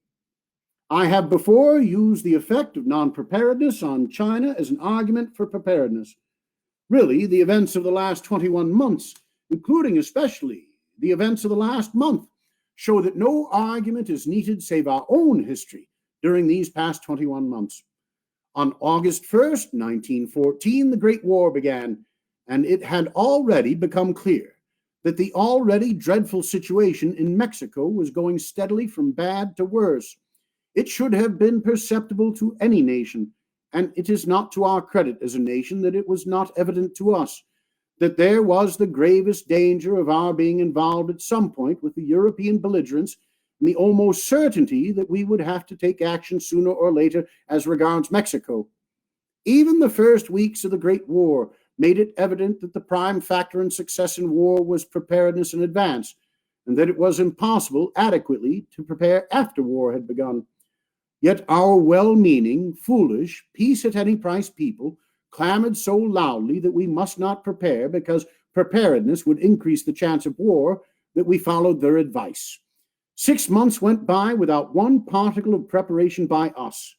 I have before used the effect of non-preparedness on China as an argument for preparedness. Really, the events of the last 21 months, including especially the events of the last month, show that no argument is needed save our own history during these past 21 months. On August 1st, 1914, the Great War began, and it had already become clear that the already dreadful situation in Mexico was going steadily from bad to worse. It should have been perceptible to any nation, and it is not to our credit as a nation that it was not evident to us that there was the gravest danger of our being involved at some point with the European belligerents, and the almost certainty that we would have to take action sooner or later as regards Mexico. Even the first weeks of the Great War made it evident that the prime factor in success in war was preparedness in advance, and that it was impossible adequately to prepare after war had begun. Yet our well-meaning, foolish, peace-at-any-price people clamored so loudly that we must not prepare because preparedness would increase the chance of war that we followed their advice. 6 months went by without one particle of preparation by us.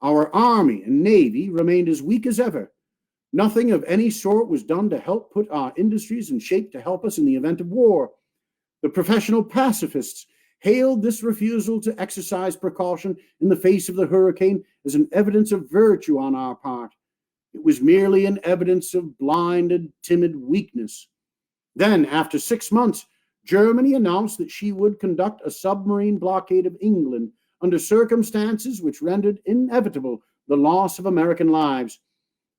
Our army and navy remained as weak as ever. Nothing of any sort was done to help put our industries in shape to help us in the event of war. The professional pacifists hailed this refusal to exercise precaution in the face of the hurricane as an evidence of virtue on our part. It was merely an evidence of blind and timid weakness. Then, after 6 months, Germany announced that she would conduct a submarine blockade of England under circumstances which rendered inevitable the loss of American lives.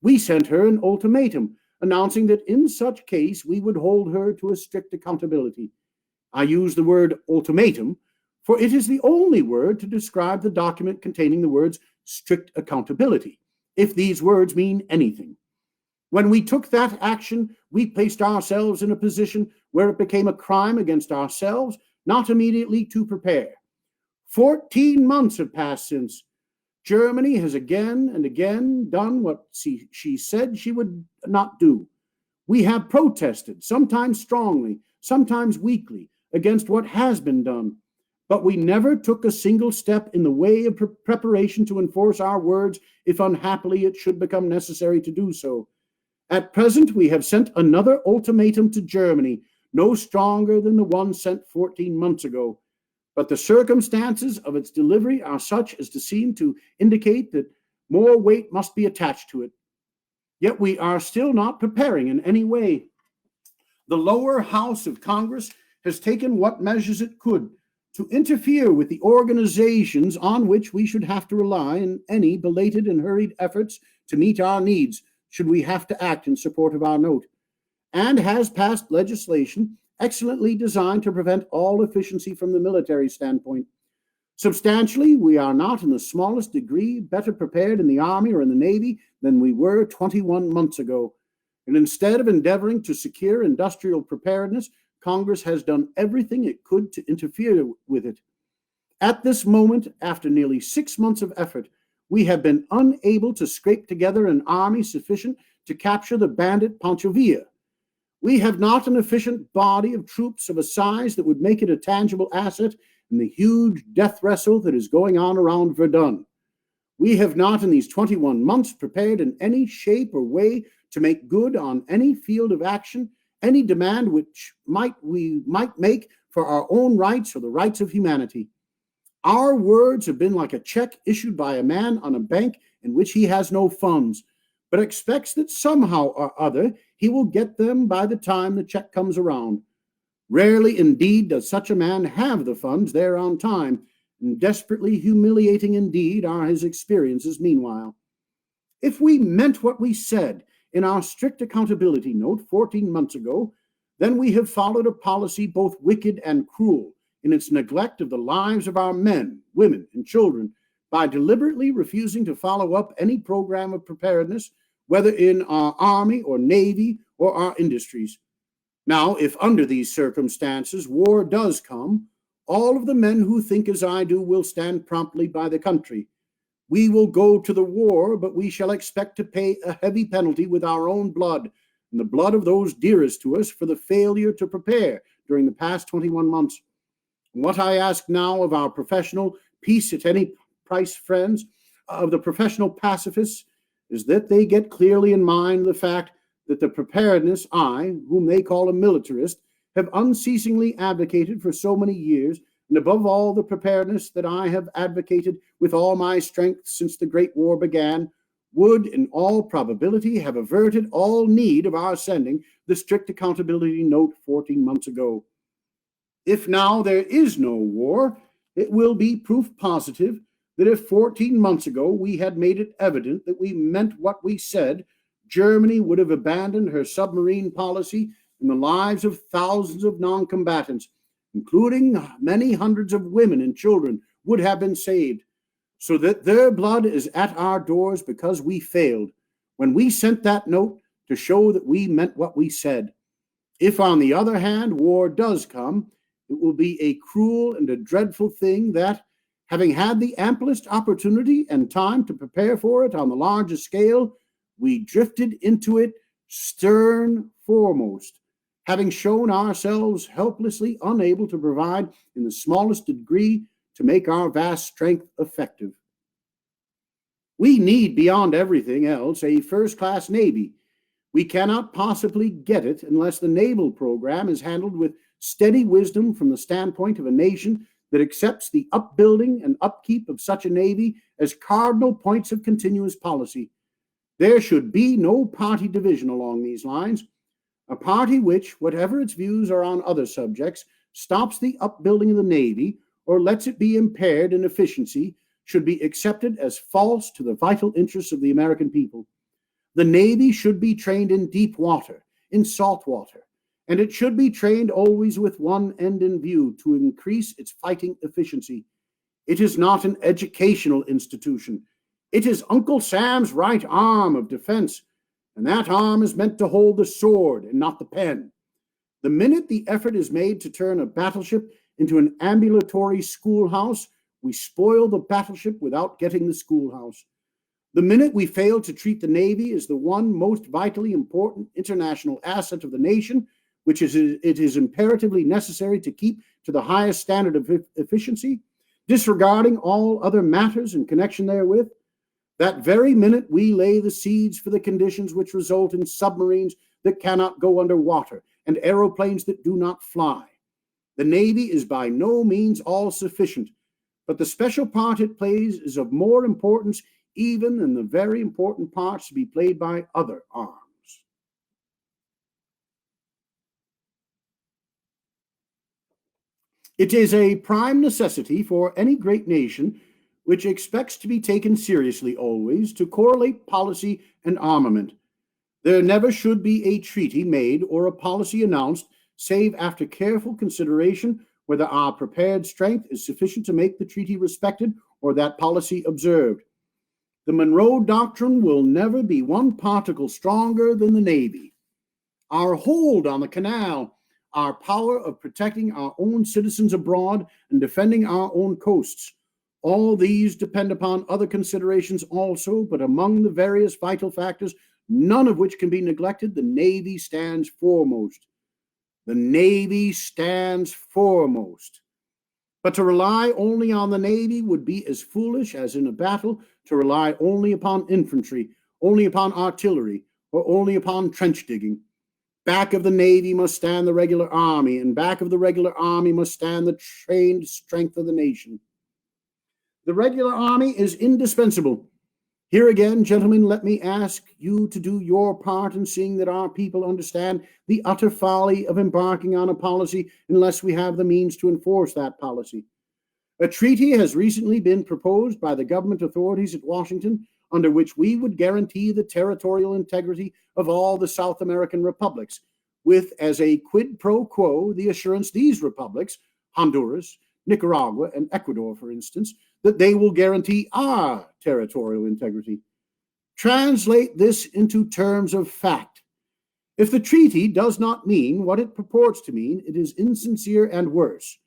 We sent her an ultimatum, announcing that in such case we would hold her to a strict accountability. I use the word ultimatum for it is the only word to describe the document containing the words strict accountability, if these words mean anything. When we took that action, we placed ourselves in a position where it became a crime against ourselves not immediately to prepare. 14 months have passed since. Germany has again and again done what she said she would not do. We have protested, sometimes strongly, sometimes weakly, against what has been done, but we never took a single step in the way of preparation to enforce our words if unhappily it should become necessary to do so. At present, we have sent another ultimatum to Germany, no stronger than the one sent 14 months ago. But the circumstances of its delivery are such as to seem to indicate that more weight must be attached to it. Yet we are still not preparing in any way. The lower house of Congress has taken what measures it could to interfere with the organizations on which we should have to rely in any belated and hurried efforts to meet our needs, should we have to act in support of our note, and has passed legislation excellently designed to prevent all efficiency from the military standpoint. Substantially, we are not in the smallest degree better prepared in the Army or in the Navy than we were 21 months ago. And instead of endeavoring to secure industrial preparedness, Congress has done everything it could to interfere with it. At this moment, after nearly 6 months of effort, we have been unable to scrape together an army sufficient to capture the bandit Panchovia. We have not an efficient body of troops of a size that would make it a tangible asset in the huge death wrestle that is going on around Verdun. We have not in these 21 months prepared in any shape or way to make good on any field of action any demand which we might make for our own rights or the rights of humanity. Our words have been like a check issued by a man on a bank in which he has no funds, but expects that somehow or other he will get them by the time the check comes around. Rarely indeed does such a man have the funds there on time, and desperately humiliating indeed are his experiences meanwhile. If we meant what we said in our strict accountability note 14 months ago, then we have followed a policy both wicked and cruel in its neglect of the lives of our men, women, and children by deliberately refusing to follow up any program of preparedness, whether in our Army or Navy or our industries. Now, if under these circumstances war does come, all of the men who think as I do will stand promptly by the country. We will go to the war, but we shall expect to pay a heavy penalty with our own blood and the blood of those dearest to us for the failure to prepare during the past 21 months. And what I ask now of our professional peace at any price friends, of the professional pacifists, is that they get clearly in mind the fact that the preparedness I, whom they call a militarist, have unceasingly advocated for so many years, and above all the preparedness that I have advocated with all my strength since the Great War began, would in all probability have averted all need of our sending the strict accountability note 14 months ago. If now there is no war, it will be proof positive that if 14 months ago we had made it evident that we meant what we said, Germany would have abandoned her submarine policy and the lives of thousands of non-combatants, including many hundreds of women and children, would have been saved, so that their blood is at our doors because we failed when we sent that note to show that we meant what we said. If, on the other hand, war does come, it will be a cruel and a dreadful thing that, having had the amplest opportunity and time to prepare for it on the largest scale, we drifted into it stern foremost, having shown ourselves helplessly unable to provide in the smallest degree to make our vast strength effective. We need, beyond everything else, a first-class Navy. We cannot possibly get it unless the naval program is handled with steady wisdom from the standpoint of a nation that accepts the upbuilding and upkeep of such a Navy as cardinal points of continuous policy. There should be no party division along these lines. A party which, whatever its views are on other subjects, stops the upbuilding of the Navy or lets it be impaired in efficiency should be accepted as false to the vital interests of the American people. The Navy should be trained in deep water, in salt water, and it should be trained always with one end in view, to increase its fighting efficiency. It is not an educational institution. It is Uncle Sam's right arm of defense, and that arm is meant to hold the sword and not the pen. The minute the effort is made to turn a battleship into an ambulatory schoolhouse, we spoil the battleship without getting the schoolhouse. The minute we fail to treat the Navy as the one most vitally important international asset of the nation, which it is imperatively necessary to keep to the highest standard of efficiency, disregarding all other matters in connection therewith, that very minute we lay the seeds for the conditions which result in submarines that cannot go under water and aeroplanes that do not fly. The Navy is by no means all sufficient, but the special part it plays is of more importance even than the very important parts to be played by other arms. It is a prime necessity for any great nation which expects to be taken seriously always to correlate policy and armament. There never should be a treaty made or a policy announced save after careful consideration whether our prepared strength is sufficient to make the treaty respected or that policy observed. The Monroe Doctrine will never be one particle stronger than the Navy. Our hold on the canal, our power of protecting our own citizens abroad and defending our own coasts, all these depend upon other considerations also, but among the various vital factors, none of which can be neglected, the Navy stands foremost. The Navy stands foremost. But to rely only on the Navy would be as foolish as in a battle to rely only upon infantry, only upon artillery, or only upon trench digging. Back of the Navy must stand the regular army, and back of the regular army must stand the trained strength of the nation. The regular army is indispensable. Here again, gentlemen, let me ask you to do your part in seeing that our people understand the utter folly of embarking on a policy unless we have the means to enforce that policy. A treaty has recently been proposed by the government authorities at Washington under which we would guarantee the territorial integrity of all the South American republics, with as a quid pro quo the assurance these republics, Honduras, Nicaragua, and Ecuador, for instance, that they will guarantee our territorial integrity. Translate this into terms of fact. If the treaty does not mean what it purports to mean, it is insincere and worse.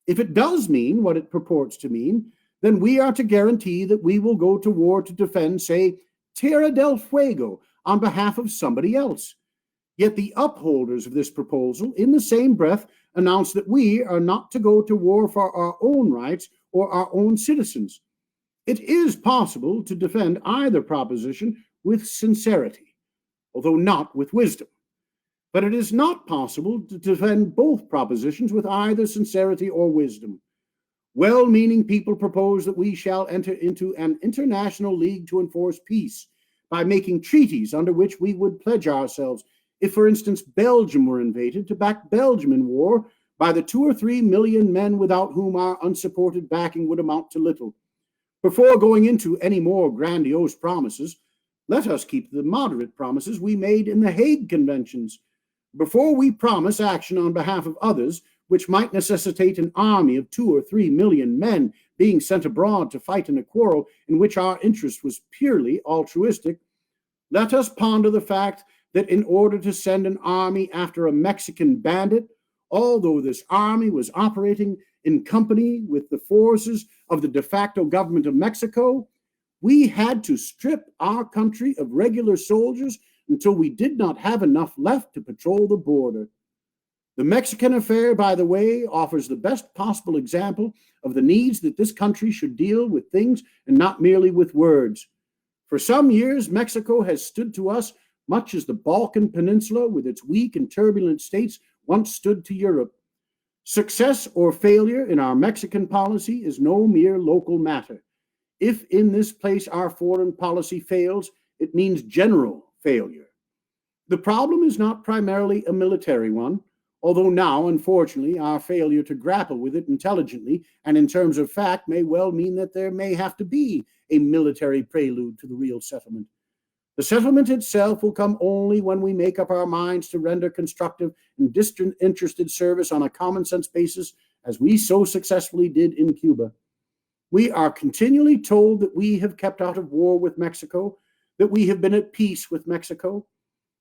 If it does mean what it purports to mean, then we are to guarantee that we will go to war to defend, say, Tierra del Fuego on behalf of somebody else. Yet the upholders of this proposal, in the same breath, announce that we are not to go to war for our own rights or our own citizens. It is possible to defend either proposition with sincerity, although not with wisdom. But it is not possible to defend both propositions with either sincerity or wisdom. Well-meaning people propose that we shall enter into an international league to enforce peace by making treaties under which we would pledge ourselves, if, for instance, Belgium were invaded, to back Belgium in war by the 2 or 3 million men without whom our unsupported backing would amount to little. Before going into any more grandiose promises, let us keep the moderate promises we made in the Hague Conventions. Before we promise action on behalf of others, which might necessitate an army of 2 or 3 million men being sent abroad to fight in a quarrel in which our interest was purely altruistic, let us ponder the fact that in order to send an army after a Mexican bandit, although this army was operating in company with the forces of the de facto government of Mexico, we had to strip our country of regular soldiers until we did not have enough left to patrol the border. The Mexican affair, by the way, offers the best possible example of the needs that this country should deal with things and not merely with words. For some years, Mexico has stood to us much as the Balkan Peninsula, with its weak and turbulent states, once stood to Europe. Success or failure in our Mexican policy is no mere local matter. If in this place our foreign policy fails, it means general failure. The problem is not primarily a military one, although now, unfortunately, our failure to grapple with it intelligently and in terms of fact may well mean that there may have to be a military prelude to the real settlement. The settlement itself will come only when we make up our minds to render constructive and disinterested service on a common sense basis, as we so successfully did in Cuba. We are continually told that we have kept out of war with Mexico, that we have been at peace with Mexico.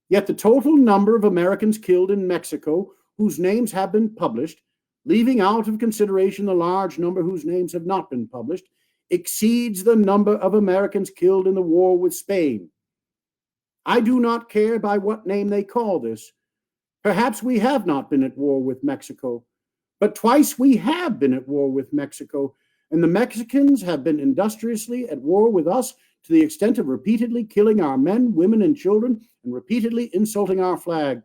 Yet the total number of Americans killed in Mexico whose names have been published, leaving out of consideration the large number whose names have not been published, exceeds the number of Americans killed in the war with Spain. I do not care by what name they call this. Perhaps we have not been at war with Mexico, but twice we have been at war with Mexico, and the Mexicans have been industriously at war with us to the extent of repeatedly killing our men, women, and children, and repeatedly insulting our flag.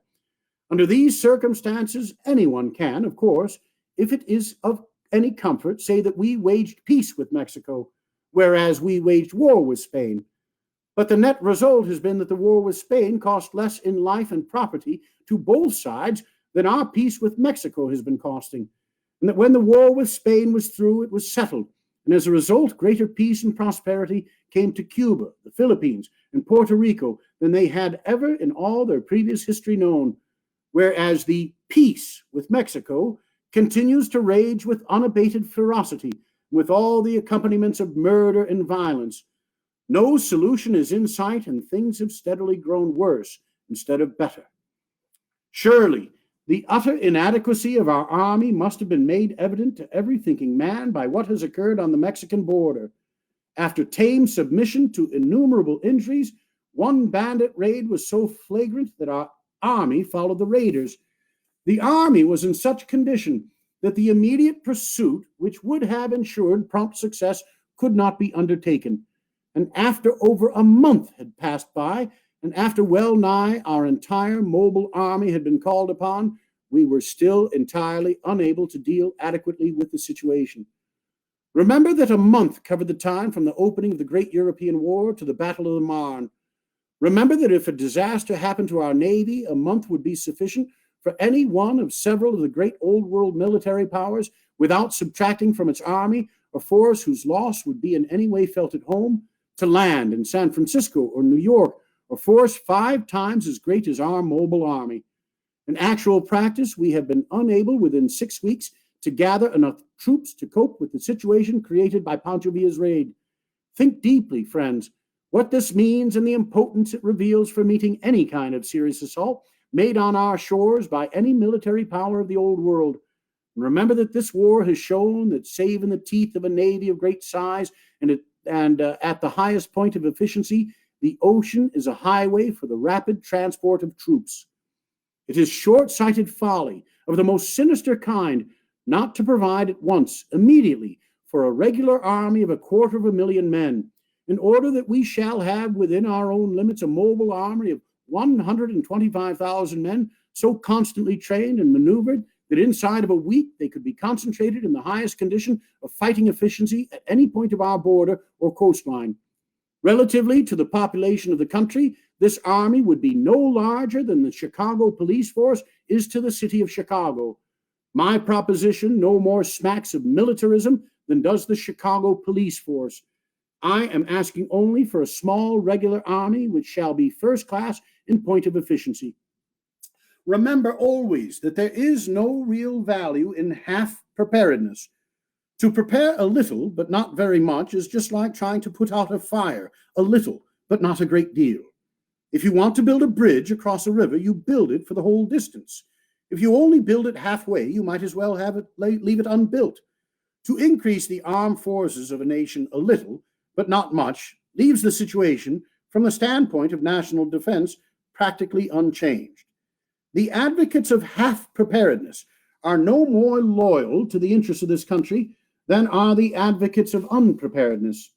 Under these circumstances, anyone can, of course, if it is of any comfort, say that we waged peace with Mexico, whereas we waged war with Spain. But the net result has been that the war with Spain cost less in life and property to both sides than our peace with Mexico has been costing, and that when the war with Spain was through, it was settled, and as a result, greater peace and prosperity came to Cuba, the Philippines, and Puerto Rico than they had ever in all their previous history known, whereas the peace with Mexico continues to rage with unabated ferocity, with all the accompaniments of murder and violence. No solution is in sight, and things have steadily grown worse instead of better. Surely, the utter inadequacy of our army must have been made evident to every thinking man by what has occurred on the Mexican border. After tame submission to innumerable injuries, one bandit raid was so flagrant that our army followed the raiders. The army was in such condition that the immediate pursuit, which would have ensured prompt success, could not be undertaken. And after over a month had passed by, and after well nigh our entire mobile army had been called upon, we were still entirely unable to deal adequately with the situation. Remember that a month covered the time from the opening of the Great European War to the Battle of the Marne. Remember that if a disaster happened to our Navy, a month would be sufficient for any one of several of the great old world military powers, without subtracting from its army a force whose loss would be in any way felt at home, to land in San Francisco or New York, a force 5 times as great as our mobile army. In actual practice, we have been unable within 6 weeks to gather enough troops to cope with the situation created by Pancho Villa's raid. Think deeply, friends, what this means and the impotence it reveals for meeting any kind of serious assault made on our shores by any military power of the old world. And remember that this war has shown that, save in the teeth of a navy of great size and at the highest point of efficiency, the ocean is a highway for the rapid transport of troops. It is short-sighted folly of the most sinister kind not to provide at once, immediately, for a regular army of 250,000 men, in order that we shall have within our own limits a mobile army of 125,000 men, so constantly trained and maneuvered that inside of a week they could be concentrated in the highest condition of fighting efficiency at any point of our border or coastline. Relatively to the population of the country, this army would be no larger than the Chicago police force is to the city of Chicago. My proposition no more smacks of militarism than does the Chicago police force. I am asking only for a small regular army which shall be first class in point of efficiency. Remember always that there is no real value in half preparedness. To prepare a little, but not very much, is just like trying to put out a fire, a little, but not a great deal. If you want to build a bridge across a river, you build it for the whole distance. If you only build it halfway, you might as well leave it unbuilt. To increase the armed forces of a nation a little, but not much, leaves the situation, from the standpoint of national defense, practically unchanged. The advocates of half preparedness are no more loyal to the interests of this country than are the advocates of unpreparedness.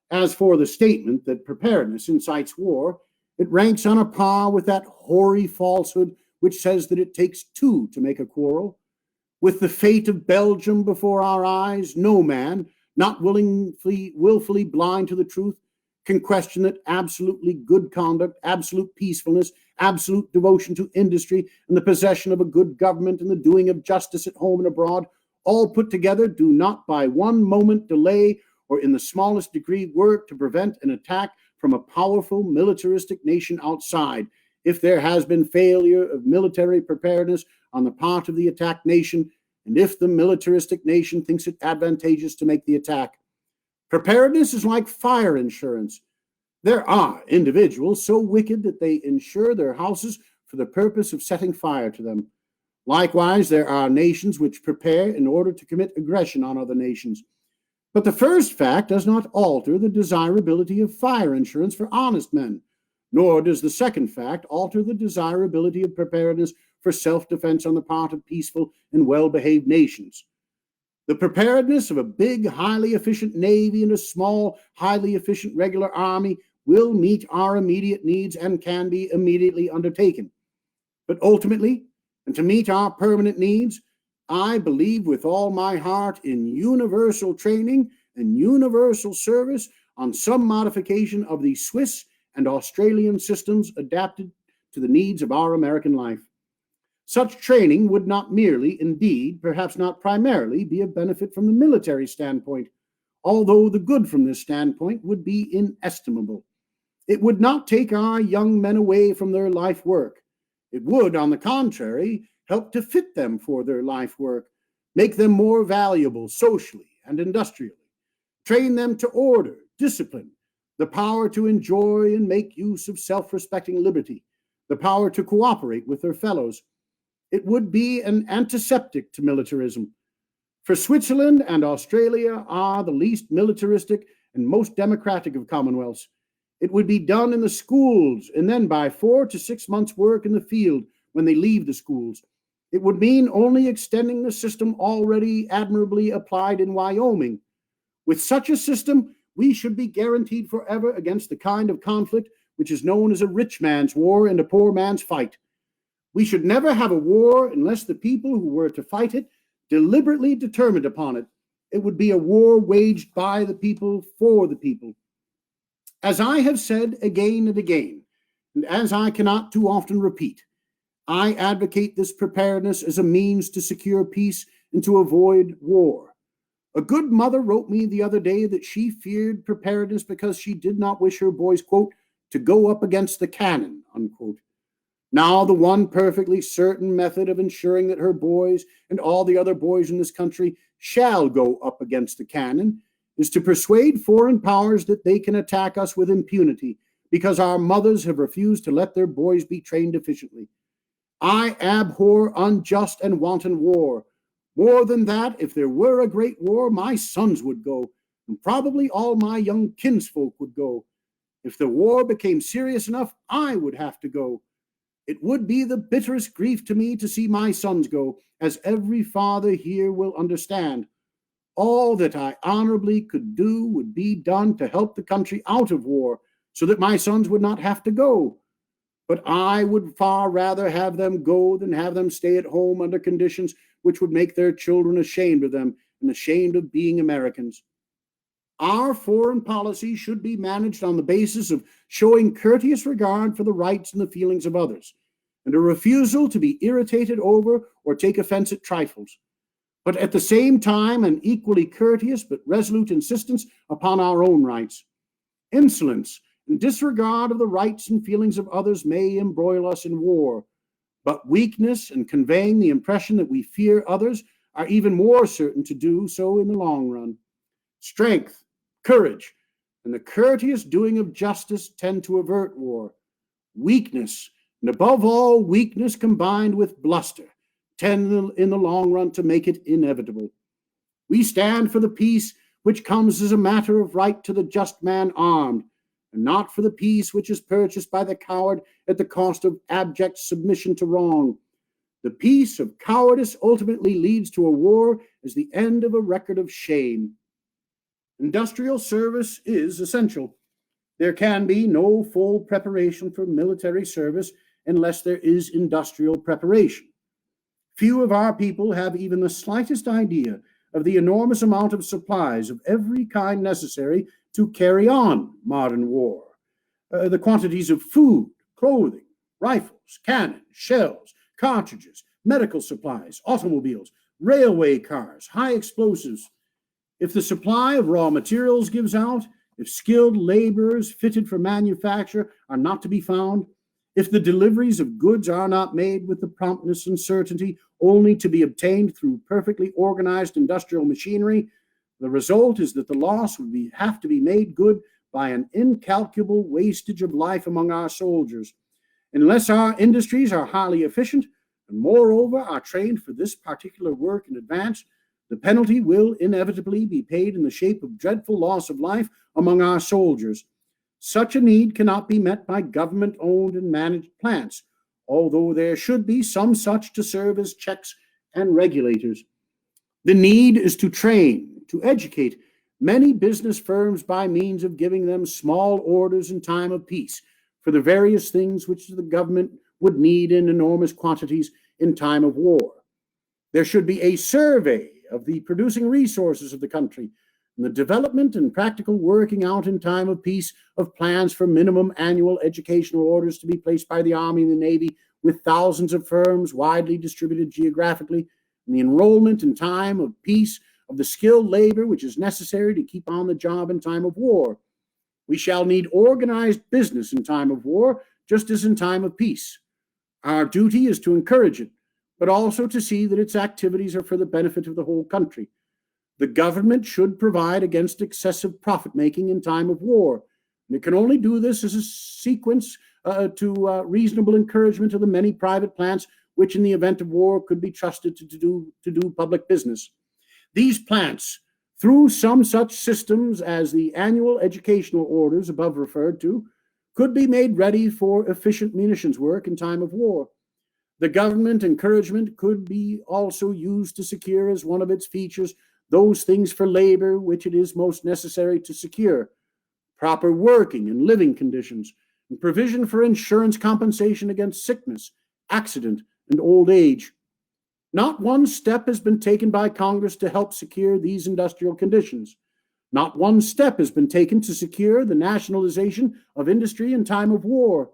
As for the statement that preparedness incites war, it ranks on a par with that hoary falsehood which says that it takes 2 to make a quarrel. With the fate of Belgium before our eyes, no man, not willfully blind to the truth, can question that absolutely good conduct, absolute peacefulness, absolute devotion to industry, and the possession of a good government and the doing of justice at home and abroad, all put together, do not by one moment delay or in the smallest degree work to prevent an attack from a powerful militaristic nation outside if there has been failure of military preparedness on the part of the attacked nation, and if the militaristic nation thinks it advantageous to make the attack. Preparedness is like fire insurance. There are individuals so wicked that they insure their houses for the purpose of setting fire to them. Likewise, there are nations which prepare in order to commit aggression on other nations. But the first fact does not alter the desirability of fire insurance for honest men, nor does the second fact alter the desirability of preparedness for self-defense on the part of peaceful and well-behaved nations. The preparedness of a big, highly efficient navy and a small, highly efficient regular army will meet our immediate needs and can be immediately undertaken. But ultimately, and to meet our permanent needs, I believe with all my heart in universal training and universal service on some modification of the Swiss and Australian systems adapted to the needs of our American life. Such training would not merely, indeed, perhaps not primarily, be a benefit from the military standpoint, although the good from this standpoint would be inestimable. It would not take our young men away from their life work. It would, on the contrary, help to fit them for their life work, make them more valuable socially and industrially, train them to order, discipline, the power to enjoy and make use of self-respecting liberty, the power to cooperate with their fellows. It would be an antiseptic to militarism. For Switzerland and Australia are the least militaristic and most democratic of commonwealths. It would be done in the schools and then by 4 to 6 months' work in the field when they leave the schools. It would mean only extending the system already admirably applied in Wyoming. With such a system, we should be guaranteed forever against the kind of conflict which is known as a rich man's war and a poor man's fight. We should never have a war unless the people who were to fight it deliberately determined upon it. It would be a war waged by the people for the people. As I have said again and again, and as I cannot too often repeat, I advocate this preparedness as a means to secure peace and to avoid war. A good mother wrote me the other day that she feared preparedness because she did not wish her boys, quote, to go up against the cannon, unquote. Now, the one perfectly certain method of ensuring that her boys and all the other boys in this country shall go up against the cannon is to persuade foreign powers that they can attack us with impunity because our mothers have refused to let their boys be trained efficiently. I abhor unjust and wanton war. More than that, if there were a great war, my sons would go, and probably all my young kinsfolk would go. If the war became serious enough, I would have to go. It would be the bitterest grief to me to see my sons go, as every father here will understand. All that I honorably could do would be done to help the country out of war, so that my sons would not have to go. But I would far rather have them go than have them stay at home under conditions which would make their children ashamed of them and ashamed of being Americans. Our foreign policy should be managed on the basis of showing courteous regard for the rights and the feelings of others, and a refusal to be irritated over or take offense at trifles, but at the same time an equally courteous but resolute insistence upon our own rights. Insolence and disregard of the rights and feelings of others may embroil us in war, but weakness and conveying the impression that we fear others are even more certain to do so in the long run. Strength, courage, and the courteous doing of justice tend to avert war. Weakness, and above all, weakness combined with bluster, tend in the long run to make it inevitable. We stand for the peace which comes as a matter of right to the just man armed, and not for the peace which is purchased by the coward at the cost of abject submission to wrong. The peace of cowardice ultimately leads to a war as the end of a record of shame. Industrial service is essential. There can be no full preparation for military service unless there is industrial preparation. Few of our people have even the slightest idea of the enormous amount of supplies of every kind necessary to carry on modern war. The quantities of food, clothing, rifles, cannons, shells, cartridges, medical supplies, automobiles, railway cars, high explosives. If the supply of raw materials gives out, if skilled laborers fitted for manufacture are not to be found, if the deliveries of goods are not made with the promptness and certainty only to be obtained through perfectly organized industrial machinery, the result is that the loss would have to be made good by an incalculable wastage of life among our soldiers. Unless our industries are highly efficient and moreover are trained for this particular work in advance, the penalty will inevitably be paid in the shape of dreadful loss of life among our soldiers. Such a need cannot be met by government-owned and managed plants, although there should be some such to serve as checks and regulators. The need is to train, to educate many business firms by means of giving them small orders in time of peace for the various things which the government would need in enormous quantities in time of war. There should be a survey of the producing resources of the country and the development and practical working out in time of peace of plans for minimum annual educational orders to be placed by the Army and the Navy with thousands of firms widely distributed geographically, and the enrollment in time of peace of the skilled labor which is necessary to keep on the job in time of war. We shall need organized business in time of war, just as in time of peace. Our duty is to encourage it, but also to see that its activities are for the benefit of the whole country. The government should provide against excessive profit-making in time of war, and it can only do this as a sequence to reasonable encouragement of the many private plants which in the event of war could be trusted to do public business. These plants, through some such systems as the annual educational orders above referred to, could be made ready for efficient munitions work in time of war. The government encouragement could be also used to secure as one of its features those things for labor which it is most necessary to secure: proper working and living conditions, and provision for insurance compensation against sickness, accident, and old age. Not one step has been taken by Congress to help secure these industrial conditions. Not one step has been taken to secure the nationalization of industry in time of war.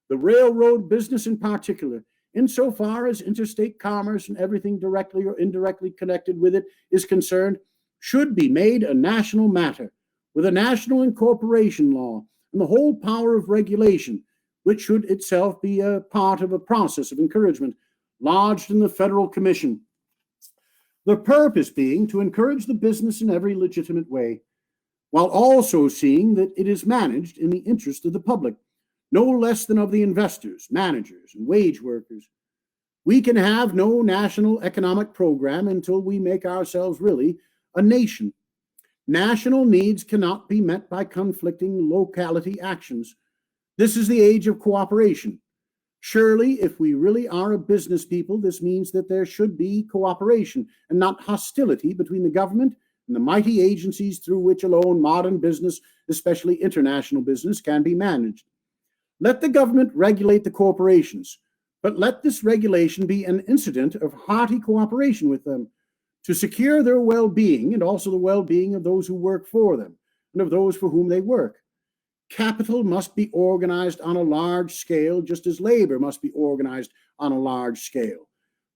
The railroad business in particular, insofar as interstate commerce and everything directly or indirectly connected with it is concerned, should be made a national matter, with a national incorporation law and the whole power of regulation, which should itself be a part of a process of encouragement lodged in the Federal Commission. The purpose being to encourage the business in every legitimate way, while also seeing that it is managed in the interest of the public, no less than of the investors, managers, and wage workers. We can have no national economic program until we make ourselves really a nation. National needs cannot be met by conflicting locality actions. This is the age of cooperation. Surely, if we really are a business people, this means that there should be cooperation and not hostility between the government and the mighty agencies through which alone modern business, especially international business, can be managed. Let the government regulate the corporations, but let this regulation be an incident of hearty cooperation with them to secure their well-being and also the well-being of those who work for them and of those for whom they work. Capital must be organized on a large scale, just as labor must be organized on a large scale.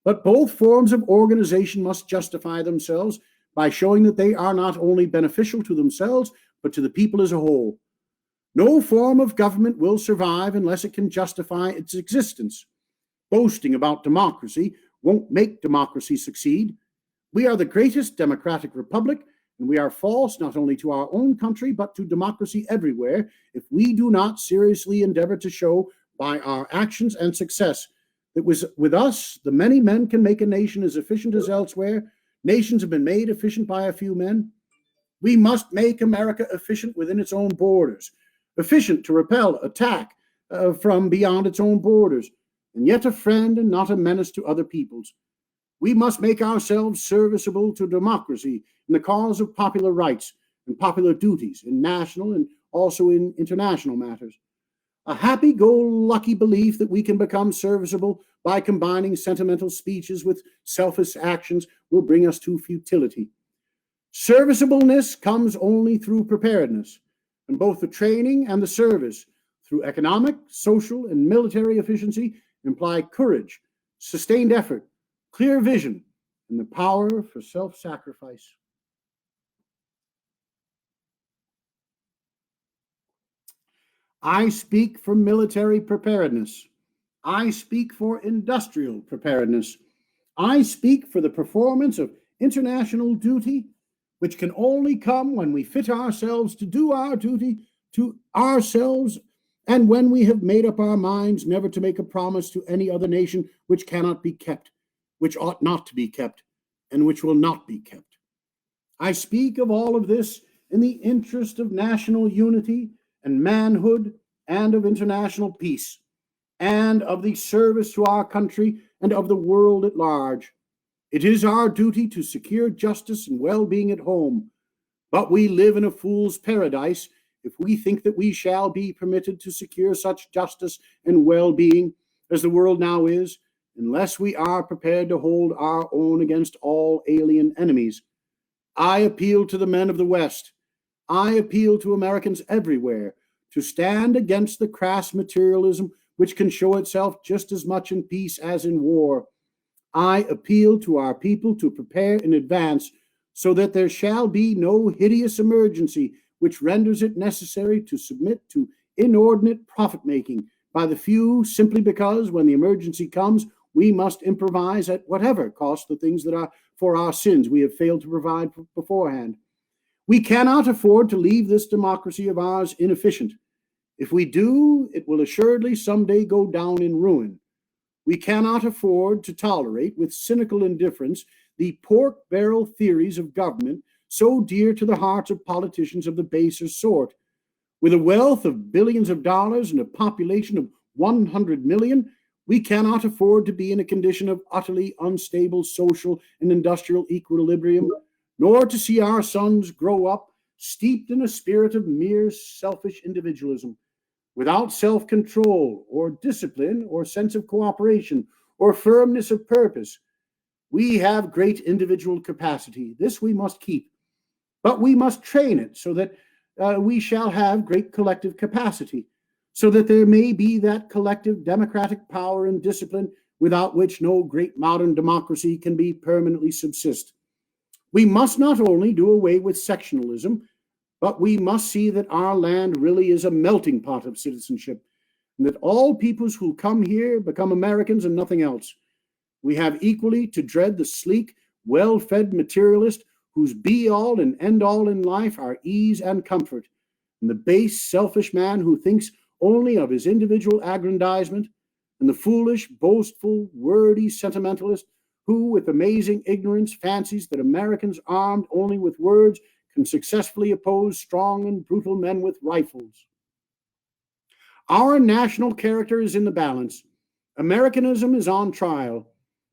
But both forms of organization must justify themselves by showing that they are not only beneficial to themselves, but to the people as a whole. No form of government will survive unless it can justify its existence. Boasting about democracy won't make democracy succeed. We are the greatest democratic republic, and we are false not only to our own country, but to democracy everywhere if we do not seriously endeavor to show by our actions and success that with us, the many men can make a nation as efficient as elsewhere. Nations have been made efficient by a few men. We must make America efficient within its own borders, efficient to repel attack from beyond its own borders, and yet a friend and not a menace to other peoples. We must make ourselves serviceable to democracy in the cause of popular rights and popular duties in national and also in international matters. A happy-go-lucky belief that we can become serviceable by combining sentimental speeches with selfish actions will bring us to futility. Serviceableness comes only through preparedness, and both the training and the service through economic, social, and military efficiency imply courage, sustained effort, clear vision, and the power for self-sacrifice. I speak for military preparedness. I speak for industrial preparedness. I speak for the performance of international duty, which can only come when we fit ourselves to do our duty to ourselves and when we have made up our minds never to make a promise to any other nation which cannot be kept, which ought not to be kept, and which will not be kept. I speak of all of this in the interest of national unity and manhood and of international peace and of the service to our country and of the world at large. It is our duty to secure justice and well-being at home, but we live in a fool's paradise if we think that we shall be permitted to secure such justice and well-being as the world now is, unless we are prepared to hold our own against all alien enemies. I appeal to the men of the West. I appeal to Americans everywhere to stand against the crass materialism which can show itself just as much in peace as in war. I appeal to our people to prepare in advance so that there shall be no hideous emergency which renders it necessary to submit to inordinate profit-making by the few simply because when the emergency comes, we must improvise at whatever cost the things that are for our sins we have failed to provide beforehand. We cannot afford to leave this democracy of ours inefficient. If we do, it will assuredly someday go down in ruin. We cannot afford to tolerate with cynical indifference the pork barrel theories of government so dear to the hearts of politicians of the baser sort. With a wealth of billions of dollars and a population of 100 million, we cannot afford to be in a condition of utterly unstable social and industrial equilibrium, nor to see our sons grow up steeped in a spirit of mere selfish individualism, without self-control or discipline or sense of cooperation or firmness of purpose. We have great individual capacity. This we must keep, but we must train it so that we shall have great collective capacity, so that there may be that collective democratic power and discipline without which no great modern democracy can be permanently subsist. We must not only do away with sectionalism, but we must see that our land really is a melting pot of citizenship, and that all peoples who come here become Americans and nothing else. We have equally to dread the sleek, well-fed materialist whose be-all and end-all in life are ease and comfort, and the base, selfish man who thinks only of his individual aggrandizement, and the foolish, boastful, wordy sentimentalist who, with amazing ignorance, fancies that Americans armed only with words can successfully oppose strong and brutal men with rifles. Our national character is in the balance. Americanism is on trial.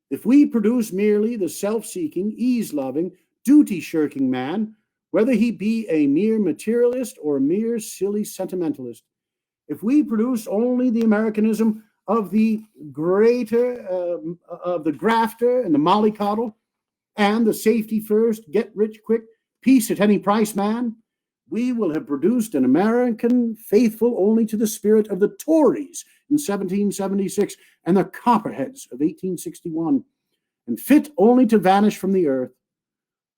If we produce merely the self-seeking, ease-loving, duty-shirking man, whether he be a mere materialist or a mere silly sentimentalist, if we produce only the Americanism of the grafter and the mollycoddle, and the safety first, get rich quick, peace at any price man, we will have produced an American faithful only to the spirit of the Tories in 1776 and the Copperheads of 1861, and fit only to vanish from the earth.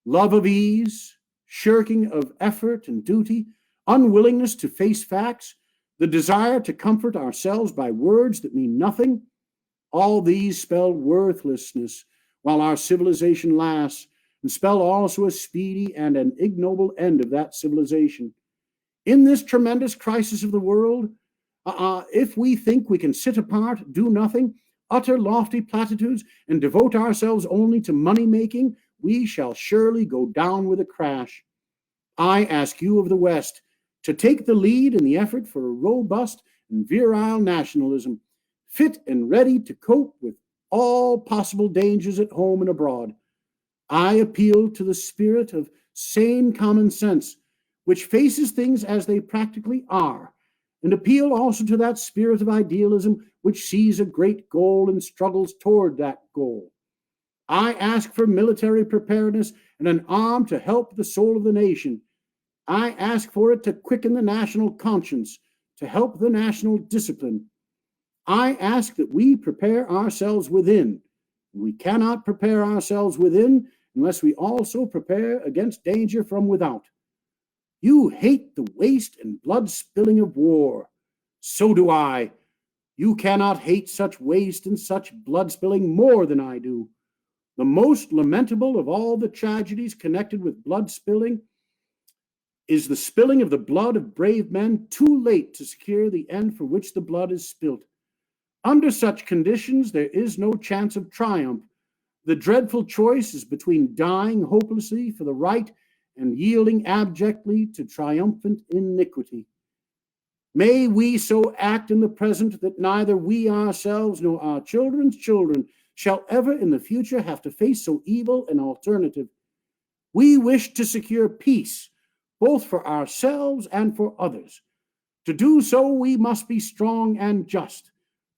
Love of ease, shirking of effort and duty, unwillingness to face facts, the desire to comfort ourselves by words that mean nothing, all these spell worthlessness while our civilization lasts, and spell also a speedy and an ignoble end of that civilization. In this tremendous crisis of the world, if we think we can sit apart, do nothing, utter lofty platitudes, and devote ourselves only to money-making, we shall surely go down with a crash. I ask you of the West to take the lead in the effort for a robust and virile nationalism, fit and ready to cope with all possible dangers at home and abroad. I appeal to the spirit of sane common sense, which faces things as they practically are, and appeal also to that spirit of idealism which sees a great goal and struggles toward that goal. I ask for military preparedness and an arm to help the soul of the nation. I ask for it to quicken the national conscience, to help the national discipline. I ask that we prepare ourselves within. We cannot prepare ourselves within unless we also prepare against danger from without. You hate the waste and blood spilling of war. So do I. You cannot hate such waste and such blood spilling more than I do. The most lamentable of all the tragedies connected with blood spilling is the spilling of the blood of brave men too late to secure the end for which the blood is spilt. Under such conditions, there is no chance of triumph. The dreadful choice is between dying hopelessly for the right and yielding abjectly to triumphant iniquity. May we so act in the present that neither we ourselves nor our children's children shall ever in the future have to face so evil an alternative. We wish to secure peace, both for ourselves and for others. To do so, we must be strong and just,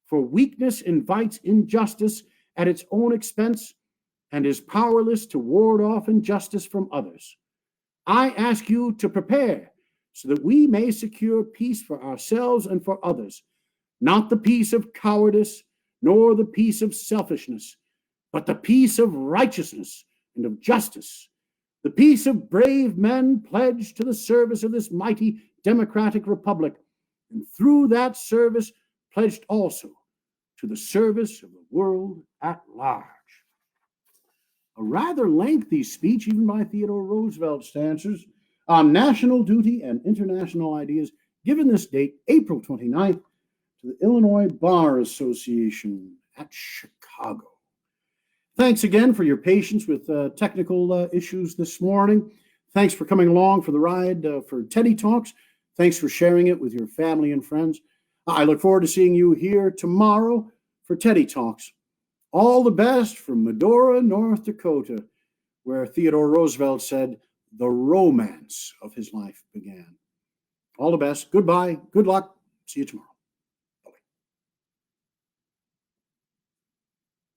for weakness invites injustice at its own expense and is powerless to ward off injustice from others. I ask you to prepare so that we may secure peace for ourselves and for others, not the peace of cowardice, nor the peace of selfishness, but the peace of righteousness and of justice, the peace of brave men pledged to the service of this mighty democratic republic, and through that service pledged also to the service of the world at large. A rather lengthy speech, even by Theodore Roosevelt, answers on national duty and international ideas, given this date, April 29th, to the Illinois Bar Association at Chicago. Thanks again for your patience with technical issues this morning. Thanks for coming along for the ride for Teddy Talks. Thanks for sharing it with your family and friends. I look forward to seeing you here tomorrow for Teddy Talks. All the best from Medora, North Dakota, where Theodore Roosevelt said the romance of his life began. All the best. Goodbye. Good luck. See you tomorrow.